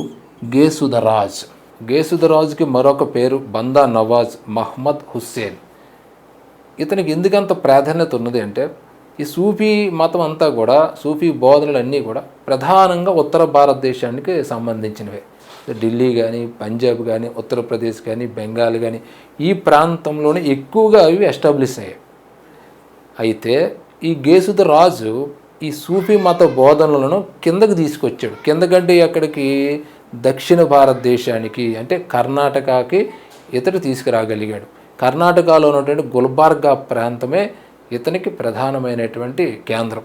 గేసుదరాజ్. గేసుదరాజ్కి మరొక పేరు బందా నవాజ్ మహ్మద్ హుస్సేన్. ఇతనికి ఎందుకంత ప్రాధాన్యత ఉన్నది అంటే ఈ సూఫీ మతం అంతా కూడా సూఫీ బోధనలు అన్నీ కూడా ప్రధానంగా ఉత్తర భారతదేశానికి సంబంధించినవే. ఢిల్లీ కానీ, పంజాబ్ కానీ, ఉత్తరప్రదేశ్ కానీ, బెంగాల్ కానీ ఈ ప్రాంతంలోనే ఎక్కువగా అవి ఎస్టాబ్లిష్ అయ్యాయి. అయితే ఈ గేసుద రాజు ఈ సూఫీ మత బోధనలను కిందకి తీసుకొచ్చాడు. కిందకంటే ఎక్కడికి? దక్షిణ భారతదేశానికి, అంటే కర్ణాటకకి ఇతడు తీసుకురాగలిగాడు. కర్ణాటకలో ఉన్నటువంటి గుల్బార్గా ప్రాంతమే ఇతనికి ప్రధానమైనటువంటి కేంద్రం.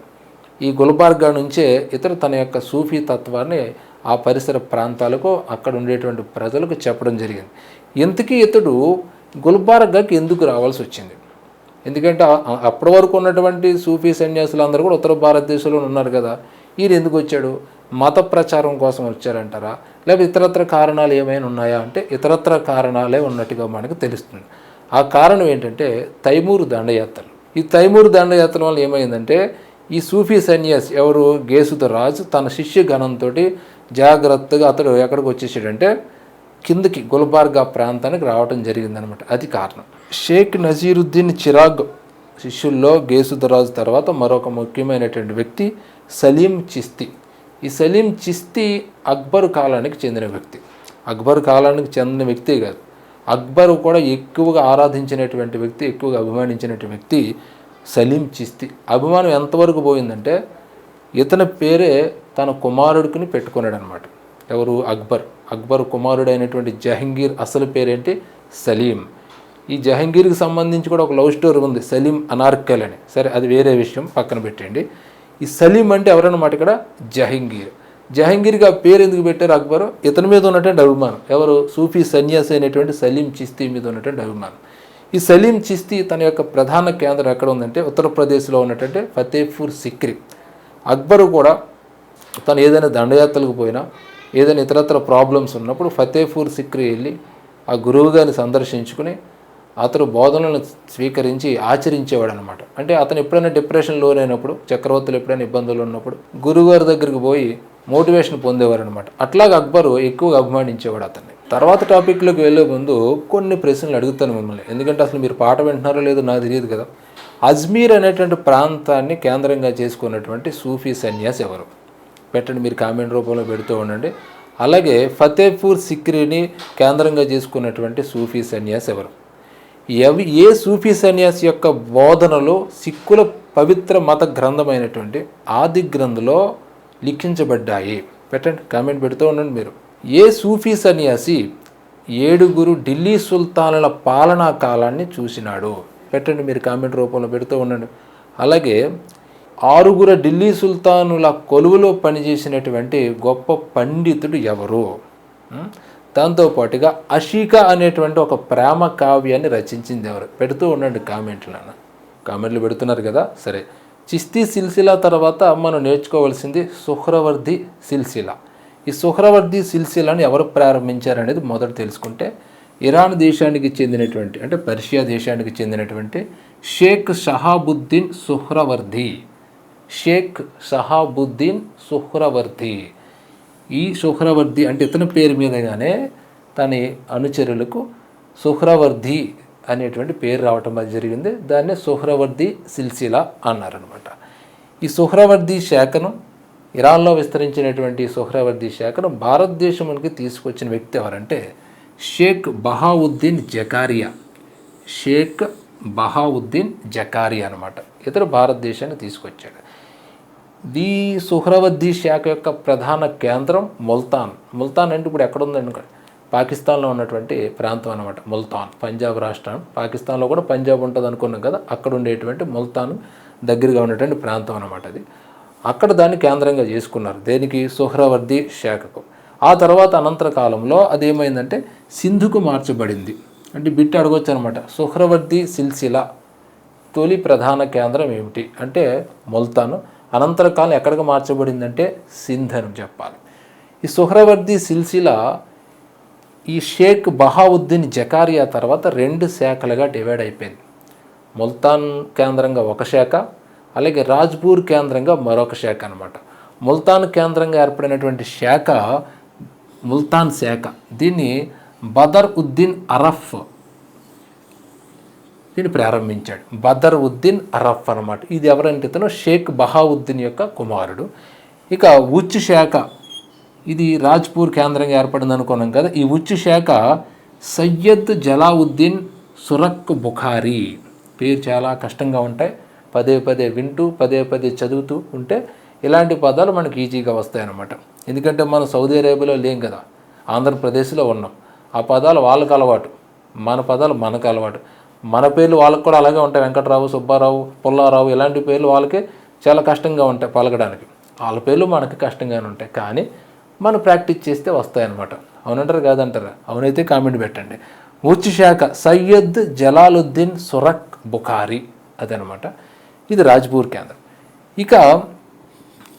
ఈ గుల్బార్గా నుంచే ఇతడు తన యొక్క సూఫీ తత్వాన్ని ఆ పరిసర ప్రాంతాలకు, అక్కడ ఉండేటువంటి ప్రజలకు చెప్పడం జరిగింది. ఇంతకీ ఇతడు గుల్బార్గాకి ఎందుకు రావాల్సి వచ్చింది? ఎందుకంటే అప్పటి వరకు ఉన్నటువంటి సూఫీ సన్యాసులు అందరూ కూడా ఉత్తర భారతదేశంలో ఉన్నారు కదా. ఈయన ఎందుకు వచ్చాడు? మత ప్రచారం కోసం వచ్చారంటారా, లేకపోతే ఇతరత్ర కారణాలు ఏమైనా ఉన్నాయా అంటే ఇతరత్ర కారణాలే ఉన్నట్టుగా మనకు తెలుస్తుంది. ఆ కారణం ఏంటంటే తైమూరు దండయాత్రలు. ఈ తైమూరు దండయాత్ర వల్ల ఏమైందంటే ఈ సూఫీ సన్యాసి ఎవరు? గేసుద రాజు తన శిష్య గణంతో జాగ్రత్తగా అతడు ఎక్కడికి వచ్చేసాడంటే కిందకి గుల్బార్గా ప్రాంతానికి రావడం జరిగిందనమాట. అది కారణం. షేక్ నజీరుద్దీన్ చిరాగ్ శిష్యుల్లో గేసుద రాజు తర్వాత మరొక ముఖ్యమైనటువంటి వ్యక్తి సలీం చిస్తీ. ఈ సలీం చిస్తీ అక్బర్ కాలానికి చెందిన వ్యక్తి. అక్బర్ కాలానికి చెందిన వ్యక్తే కాదు, అక్బర్ కూడా ఎక్కువగా ఆరాధించినటువంటి వ్యక్తి, ఎక్కువగా అభిమానించినటువంటి వ్యక్తి సలీం చిస్తీ. అభిమానం ఎంతవరకు పోయిందంటే ఇతని పేరే తన కుమారుడికి పెట్టుకున్నాడు అనమాట. ఎవరు? అక్బర్. అక్బర్ కుమారుడైనటువంటి జహంగీర్ అసలు పేరేంటి? సలీం. ఈ జహంగీర్కి సంబంధించి కూడా ఒక లవ్ స్టోరీ ఉంది, సలీం అనార్కల్ అని. సరే, అది వేరే విషయం, పక్కన పెట్టండి. ఈ సలీం అంటే ఎవరన్నమాట ఇక్కడ? జహంగీర్. జహంగీర్కి ఆ పేరు ఎందుకు పెట్టారు అక్బరు? ఇతని మీద ఉన్నటువంటి అభిమానం. ఎవరు? సూఫీ సన్యాసి అయినటువంటి సలీం చిస్తీ మీద ఉన్నటువంటి అభిమానం. ఈ సలీం చిస్తీ తన యొక్క ప్రధాన కేంద్రం ఎక్కడ ఉందంటే ఉత్తరప్రదేశ్లో ఉన్నటువంటి ఫతేపూర్ సిక్రీ. అక్బరు కూడా తను ఏదైనా దండయాత్రలకు పోయినా, ఏదైనా ఇతరత్ర ప్రాబ్లమ్స్ ఉన్నప్పుడు ఫతేపూర్ సిక్రీ వెళ్ళి ఆ గురువు గారిని సందర్శించుకుని అతను బోధనలను స్వీకరించి ఆచరించేవాడు అనమాట. అంటే అతను ఎప్పుడైనా డిప్రెషన్ లోనైనప్పుడు, చక్రవర్తులు ఎప్పుడైనా ఇబ్బందులు ఉన్నప్పుడు గురువుగారి దగ్గరికి పోయి మోటివేషన్ పొందేవారు అనమాట. అట్లాగే అక్బరు ఎక్కువగా అభిమానించేవాడు అతన్ని. తర్వాత టాపిక్లోకి వెళ్ళే ముందు కొన్ని ప్రశ్నలు అడుగుతాను మిమ్మల్ని, ఎందుకంటే అసలు మీరు పాట వింటున్నారో లేదో నాకు తెలియదు కదా. అజ్మీర్ అనేటువంటి ప్రాంతాన్ని కేంద్రంగా చేసుకున్నటువంటి సూఫీ సన్యాసి ఎవరు? పెట్టండి, మీరు కామెంట్ రూపంలో పెడుతూ ఉండండి. అలాగే ఫతేపూర్ సిక్రీని కేంద్రంగా చేసుకున్నటువంటి సూఫీ సన్యాసి ఎవరు? ఏ సూఫీ సన్యాసి యొక్క బోధనలు సిక్కుల పవిత్ర మత గ్రంథమైనటువంటి ఆది గ్రంథంలో లిఖించబడ్డాయి? పెట్టండి, కామెంట్ పెడుతూ ఉండండి మీరు. ఏ సూఫీ సన్యాసి 7 ఢిల్లీ సుల్తానుల పాలనా కాలాన్ని చూసినాడు? పెట్టండి, మీరు కామెంట్ రూపంలో పెడుతూ ఉండండి. అలాగే 6 ఢిల్లీ సుల్తానుల కొలువులో పనిచేసినటువంటి గొప్ప పండితుడు ఎవరు? దాంతోపాటుగా అషీకా అనేటువంటి ఒక ప్రేమ కావ్యాన్ని రచించింది ఎవరు? పెడుతూ ఉండండి కామెంట్లను. కామెంట్లు పెడుతున్నారు కదా. సరే, చిస్తీ సిల్సిలా తర్వాత మనం నేర్చుకోవాల్సింది సుహ్రవర్ది సిల్సిలా. ఈ సుహ్రవర్ది సిల్సిలాని ఎవరు ప్రారంభించారనేది మొదట తెలుసుకుంటే, ఇరాన్ దేశానికి చెందినటువంటి, అంటే పర్షియా దేశానికి చెందినటువంటి షేక్ షహాబుద్దీన్ సుహ్రవర్ది. షేక్ షహాబుద్దీన్ సుహ్రవర్ది. ఈ సుహ్రవర్ది అంటే ఇతని పేరు మీదగానే తన అనుచరులకు సుహ్రవర్ది అనేటువంటి పేరు రావటం అది జరిగింది. దాన్నే సుహ్రవర్ది సిల్సిలా అన్నారనమాట. ఈ సుహ్రవర్ది శాఖను, ఇరాన్లో విస్తరించినటువంటి సుహ్రవర్ది శాఖను భారతదేశానికి తీసుకొచ్చిన వ్యక్తి ఎవరంటే షేక్ బహావుద్దీన్ జకారియా. షేక్ బహావుద్దీన్ జకారియా అనమాట. ఇతడు భారతదేశాన్ని తీసుకొచ్చాడు. ఈ సుహ్రవర్ది శాఖ యొక్క ప్రధాన కేంద్రం ముల్తాన్. ముల్తాన్ అంటే ఇప్పుడు ఎక్కడ ఉందండి? పాకిస్తాన్లో ఉన్నటువంటి ప్రాంతం అనమాట ముల్తాన్. పంజాబ్ రాష్ట్రం, పాకిస్తాన్లో కూడా పంజాబ్ ఉంటుంది అనుకున్నాం కదా, అక్కడ ఉండేటువంటి ముల్తాన్ దగ్గరగా ఉన్నటువంటి ప్రాంతం అనమాట అది. అక్కడ దాన్ని కేంద్రంగా చేసుకున్నారు. దేనికి? సుహ్రవర్ది శాఖకు. ఆ తర్వాత అనంతర కాలంలో అదేమైందంటే సింధుకు మార్చబడింది. అంటే బిట్ అడగొచ్చు అనమాట. సుహ్రవర్ది సిల్సిలా తొలి ప్రధాన కేంద్రం ఏమిటి అంటే ముల్తాను. అనంతర కాలం ఎక్కడికి మార్చబడిందంటే సింధ్ అని చెప్పాలి. ఈ సుహ్రవర్ది సిల్సిలా ఈ షేక్ బహావుద్దీన్ జకారియా తర్వాత 2 శాఖలుగా డివైడ్ అయిపోయింది. ముల్తాన్ కేంద్రంగా ఒక శాఖ, అలాగే రాజ్పూర్ కేంద్రంగా మరొక శాఖ అనమాట. ముల్తాన్ కేంద్రంగా ఏర్పడినటువంటి శాఖ ముల్తాన్ శాఖ. దీన్ని బదర్ ఉద్దీన్ అరఫ్ దీన్ని ప్రారంభించాడు. బదరుద్దీన్ అరఫ్ అనమాట. ఇది ఎవరంటే ఇతను షేక్ బహావుద్దీన్ యొక్క కుమారుడు. ఇక ఉచ్ శాఖ, ఇది రాజ్పూర్ కేంద్రంగా ఏర్పడింది అనుకున్నాం కదా. ఈ ఉచ్ శాఖ సయ్యద్ జలావుద్దీన్ సురక్ బుఖారీ. పేరు చాలా కష్టంగా ఉంటాయి, పదే పదే వింటూ పదే పదే చదువుతూ ఉంటే ఇలాంటి పదాలు మనకి ఈజీగా వస్తాయన్నమాట. ఎందుకంటే మనం సౌదీ అరేబియాలో లేం కదా, ఆంధ్రప్రదేశ్లో ఉన్నాం. ఆ పదాలు వాళ్ళకు అలవాటు, మన పదాలు మనకు అలవాటు. మన పేర్లు వాళ్ళకు కూడా అలాగే ఉంటాయి. వెంకటరావు, సుబ్బారావు, పుల్లారావు ఇలాంటి పేర్లు వాళ్ళకి చాలా కష్టంగా ఉంటాయి పలకడానికి. వాళ్ళ పేర్లు మనకి కష్టంగానే ఉంటాయి, కానీ మనం ప్రాక్టీస్ చేస్తే వస్తాయన్నమాట. అవునంటారు కాదంటారా? అవునైతే కామెంట్ పెట్టండి. ఉచ్ శాఖ సయ్యద్ జలాలుద్దీన్ సురక్ బుఖారీ అదనమాట. ఇది రాజ్పూర్ కేంద్రం. ఇక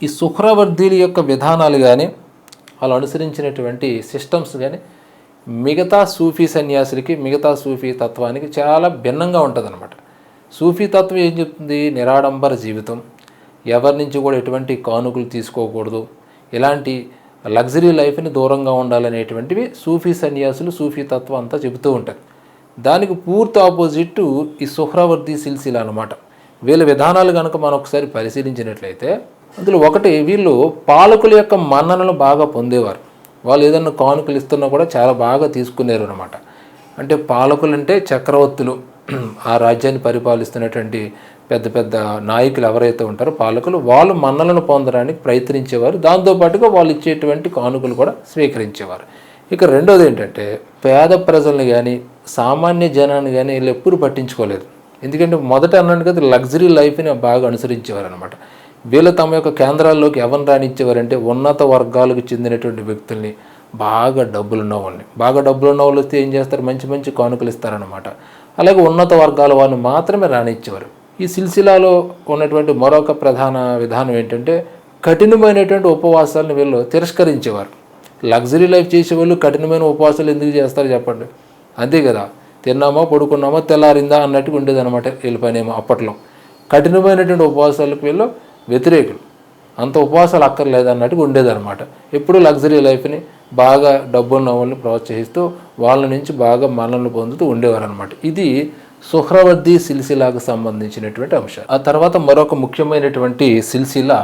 ఈ సుహ్రవర్దీల యొక్క విధానాలు కానీ వాళ్ళు అనుసరించినటువంటి సిస్టమ్స్ కానీ మిగతా సూఫీ సన్యాసులకి, మిగతా సూఫీ తత్వానికి చాలా భిన్నంగా ఉంటుందన్నమాట. సూఫీ తత్వం ఏం చెప్తుంది? నిరాడంబర జీవితం, ఎవరి నుంచి కూడా ఎటువంటి కానుకలు తీసుకోకూడదు, ఇలాంటి లగ్జరీ లైఫ్ని దూరంగా ఉండాలనేటువంటివి సూఫీ సన్యాసులు, సూఫీ తత్వం అంతా చెబుతూ ఉంటారు. దానికి పూర్తి ఆపోజిట్ ఈ సుహ్రవర్దీ సిల్సిలా అనమాట. వీళ్ళ విధానాలు కనుక మనం ఒకసారి పరిశీలించినట్లయితే అందులో ఒకటి, వీళ్ళు పాలకుల యొక్క మన్ననలు బాగా పొందేవారు. వాళ్ళు ఏదన్నా కానుకలు ఇస్తున్నా కూడా చాలా బాగా తీసుకునేరు అనమాట. అంటే పాలకులు అంటే చక్రవర్తులు, ఆ రాజ్యాన్ని పరిపాలిస్తున్నటువంటి పెద్ద పెద్ద నాయకులు ఎవరైతే ఉంటారో పాలకులు, వాళ్ళు మన్నలను పొందడానికి ప్రయత్నించేవారు. దాంతోపాటుగా వాళ్ళు ఇచ్చేటువంటి కానుకలు కూడా స్వీకరించేవారు. ఇక రెండోది ఏంటంటే, పేద ప్రజల్ని కానీ సామాన్య జనాన్ని కానీ వీళ్ళు ఎప్పుడు పట్టించుకోలేదు. ఎందుకంటే మొదట అన్నాను కదా, లగ్జరీ లైఫ్ని బాగా అనుసరించేవారు అనమాట. వీళ్ళు తమ యొక్క కేంద్రాల్లోకి ఎవరిని రానిచ్చేవారంటే ఉన్నత వర్గాలకు చెందినటువంటి వ్యక్తుల్ని, బాగా డబ్బులున్న వాళ్ళని. బాగా డబ్బులున్న వాళ్ళు వస్తే ఏం చేస్తారు? మంచి మంచి కానుకలు ఇస్తారనమాట. అలాగే ఉన్నత వర్గాల వాళ్ళని మాత్రమే రానిచ్చేవారు. ఈ సిల్సిలాలో ఉన్నటువంటి మరొక ప్రధాన విధానం ఏంటంటే, కఠినమైనటువంటి ఉపవాసాలను వీళ్ళు తిరస్కరించేవారు. లగ్జరీ లైఫ్ చేసేవాళ్ళు కఠినమైన ఉపవాసాలు ఎందుకు చేస్తారు చెప్పండి? అంతే కదా, తిన్నామా పడుకున్నామా తెల్లారిందా అన్నట్టుగా ఉండేదన్నమాట వీళ్ళ పనేమో. అప్పట్లో కఠినమైనటువంటి ఉపవాసాలకు వీళ్ళు వ్యతిరేకులు, అంత ఉపవాసాలు అక్కర్లేదన్నట్టుగా ఉండేదన్నమాట. ఎప్పుడు లగ్జరీ లైఫ్ని బాగా డబ్బున్న వాళ్ళని ప్రోత్సహిస్తూ వాళ్ళ నుంచి బాగా మన్ననలు పొందుతూ ఉండేవారు అనమాట. ఇది సుహ్రవర్దీ సిల్సిలాకు సంబంధించినటువంటి అంశం. ఆ తర్వాత మరొక ముఖ్యమైనటువంటి సిల్సిలా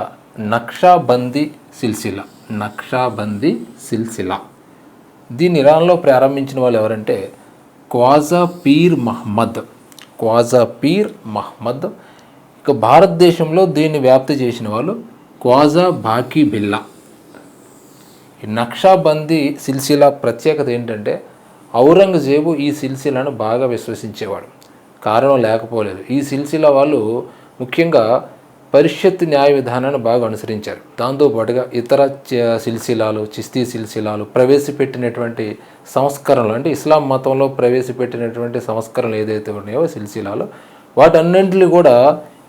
నక్షాబందీ సిల్సిలా. నక్షాబందీ సిల్సిలా దీన్ని ఇరాన్లో ప్రారంభించిన వాళ్ళు ఎవరంటే ఖ్వాజా పీర్ మహ్మద్. ఖ్వాజా పీర్ మహ్మద్. ఇక భారతదేశంలో దీన్ని వ్యాప్తి చేసిన వాళ్ళు ఖ్వాజా బాకీ బిల్లా. ఈ నక్షాబందీ సిల్సిలా ప్రత్యేకత ఏంటంటే, ఔరంగజేబు ఈ సిల్సిలాను బాగా విశ్వసించేవాడు. కారణం లేకపోలేదు. ఈ సిల్సిలా వాళ్ళు ముఖ్యంగా పరిషత్ న్యాయ విధానాన్ని బాగా అనుసరించారు. దాంతోపాటుగా ఇతర సిల్సిలాలు, చిస్తీ సిల్సిలాలు ప్రవేశపెట్టినటువంటి సంస్కరణలు, అంటే ఇస్లాం మతంలో ప్రవేశపెట్టినటువంటి సంస్కరణలు ఏదైతే ఉన్నాయో సిల్సిలాలు, వాటన్నింటినీ కూడా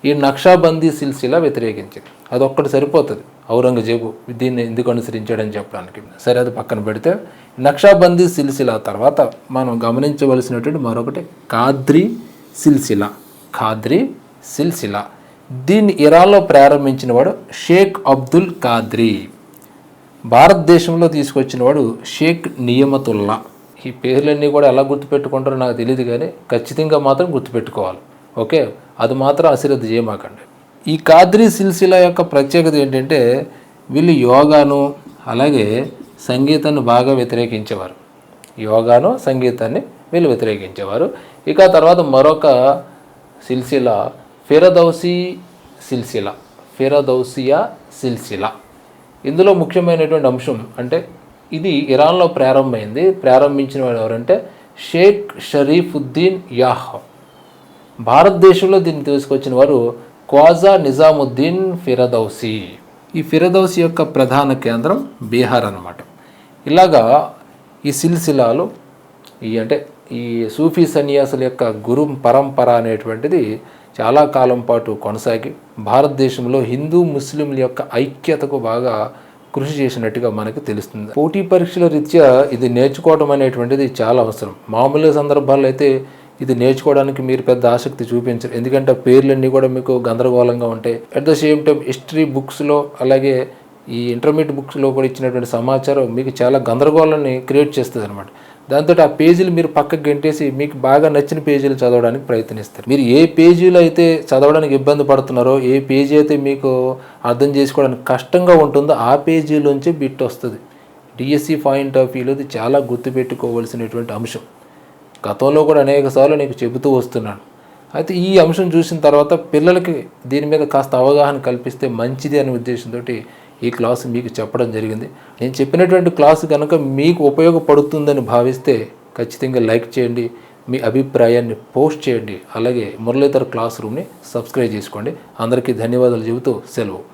ఈ నక్షాబందీ సిల్సిలా వ్యతిరేకించింది. అదొక్కటి సరిపోతుంది ఔరంగజేబు దీన్ని ఎందుకు అనుసరించాడని చెప్పడానికి. సరే, అది పక్కన పెడితే నక్షాబందీ సిల్సిలా తర్వాత మనం గమనించవలసినటువంటి మరొకటి ఖాద్రీ సిల్సిలా. ఖాద్రీ సిల్సిలా దీన్ని ఇరాన్లో ప్రారంభించిన వాడు షేక్ అబ్దుల్ ఖాద్రీ. భారతదేశంలో తీసుకొచ్చిన వాడు షేక్ నియమతుల్లా. ఈ పేర్లన్నీ కూడా ఎలా గుర్తుపెట్టుకుంటారో నాకు తెలియదు, కానీ ఖచ్చితంగా మాత్రం గుర్తుపెట్టుకోవాలి. ఓకే, అది మాత్రం అశ్రద్ధ చేయమాకండి. ఈ ఖాద్రీ సిల్సిలా యొక్క ప్రత్యేకత ఏంటంటే, వీళ్ళు యోగాను అలాగే సంగీతాన్ని బాగా వ్యతిరేకించేవారు. యోగాను సంగీతాన్ని వీళ్ళు వ్యతిరేకించేవారు. ఇక తర్వాత మరొక సిల్సిలా ఫిరదౌసీ సిల్సిలా. ఫిరదౌసియా సిల్సిలా. ఇందులో ముఖ్యమైనటువంటి అంశం అంటే, ఇది ఇరాన్లో ప్రారంభమైంది. ప్రారంభించిన వాడు ఎవరంటే షేక్ షరీఫుద్దీన్ యాహ్. భారతదేశంలో దీన్ని తీసుకొచ్చిన వారు ఖ్వాజా నిజాముద్దీన్ ఫిరదౌసీ. ఈ ఫిరదౌసీ యొక్క ప్రధాన కేంద్రం బీహార్ అన్నమాట. ఇలాగా ఈ సిల్సిలాలు ఈ సూఫీ సన్యాసుల యొక్క గురు పరంపర అనేటువంటిది చాలా కాలం పాటు కొనసాగి భారతదేశంలో హిందూ ముస్లింల యొక్క ఐక్యతకు బాగా కృషి చేసినట్టుగా మనకు తెలుస్తుంది. పోటీ పరీక్షల రీత్యా ఇది నేర్చుకోవడం అనేటువంటిది చాలా అవసరం. మామూలు సందర్భాల్లో అయితే ఇది నేర్చుకోవడానికి మీరు పెద్ద ఆసక్తి చూపించరు, ఎందుకంటే పేర్లన్నీ కూడా మీకు గందరగోళంగా ఉంటాయి. At the same time history బుక్స్లో అలాగే ఈ ఇంటర్మీడియట్ బుక్స్లో కూడా ఇచ్చినటువంటి సమాచారం మీకు చాలా గందరగోళాన్ని క్రియేట్ చేస్తుంది అనమాట. దాంతో ఆ పేజీలు మీరు పక్కకు గెంటేసి మీకు బాగా నచ్చిన పేజీలు చదవడానికి ప్రయత్నిస్తారు. మీరు ఏ పేజీలో అయితే చదవడానికి ఇబ్బంది పడుతున్నారో, ఏ పేజీ అయితే మీకు అర్థం చేసుకోవడానికి కష్టంగా ఉంటుందో ఆ పేజీలోంచి బిట్ వస్తుంది. డిఎస్సి పాయింట్ ఆఫ్ వ్యూలో ఇది చాలా గుర్తుపెట్టుకోవాల్సినటువంటి అంశం. గతంలో కూడా అనేకసార్లు నీకు చెబుతూ వస్తున్నాను. అయితే ఈ అంశం చూసిన తర్వాత పిల్లలకి దీని మీద కాస్త అవగాహన కల్పిస్తే మంచిది అనే ఉద్దేశంతో ఈ క్లాసు మీకు చెప్పడం జరిగింది. నేను చెప్పినటువంటి క్లాసు కనుక మీకు ఉపయోగపడుతుందని భావిస్తే ఖచ్చితంగా లైక్ చేయండి, మీ అభిప్రాయాన్ని పోస్ట్ చేయండి. అలాగే మురళీధర్ క్లాస్ రూమ్ని సబ్స్క్రైబ్ చేసుకోండి. అందరికీ ధన్యవాదాలు చెబుతూ సెలవు.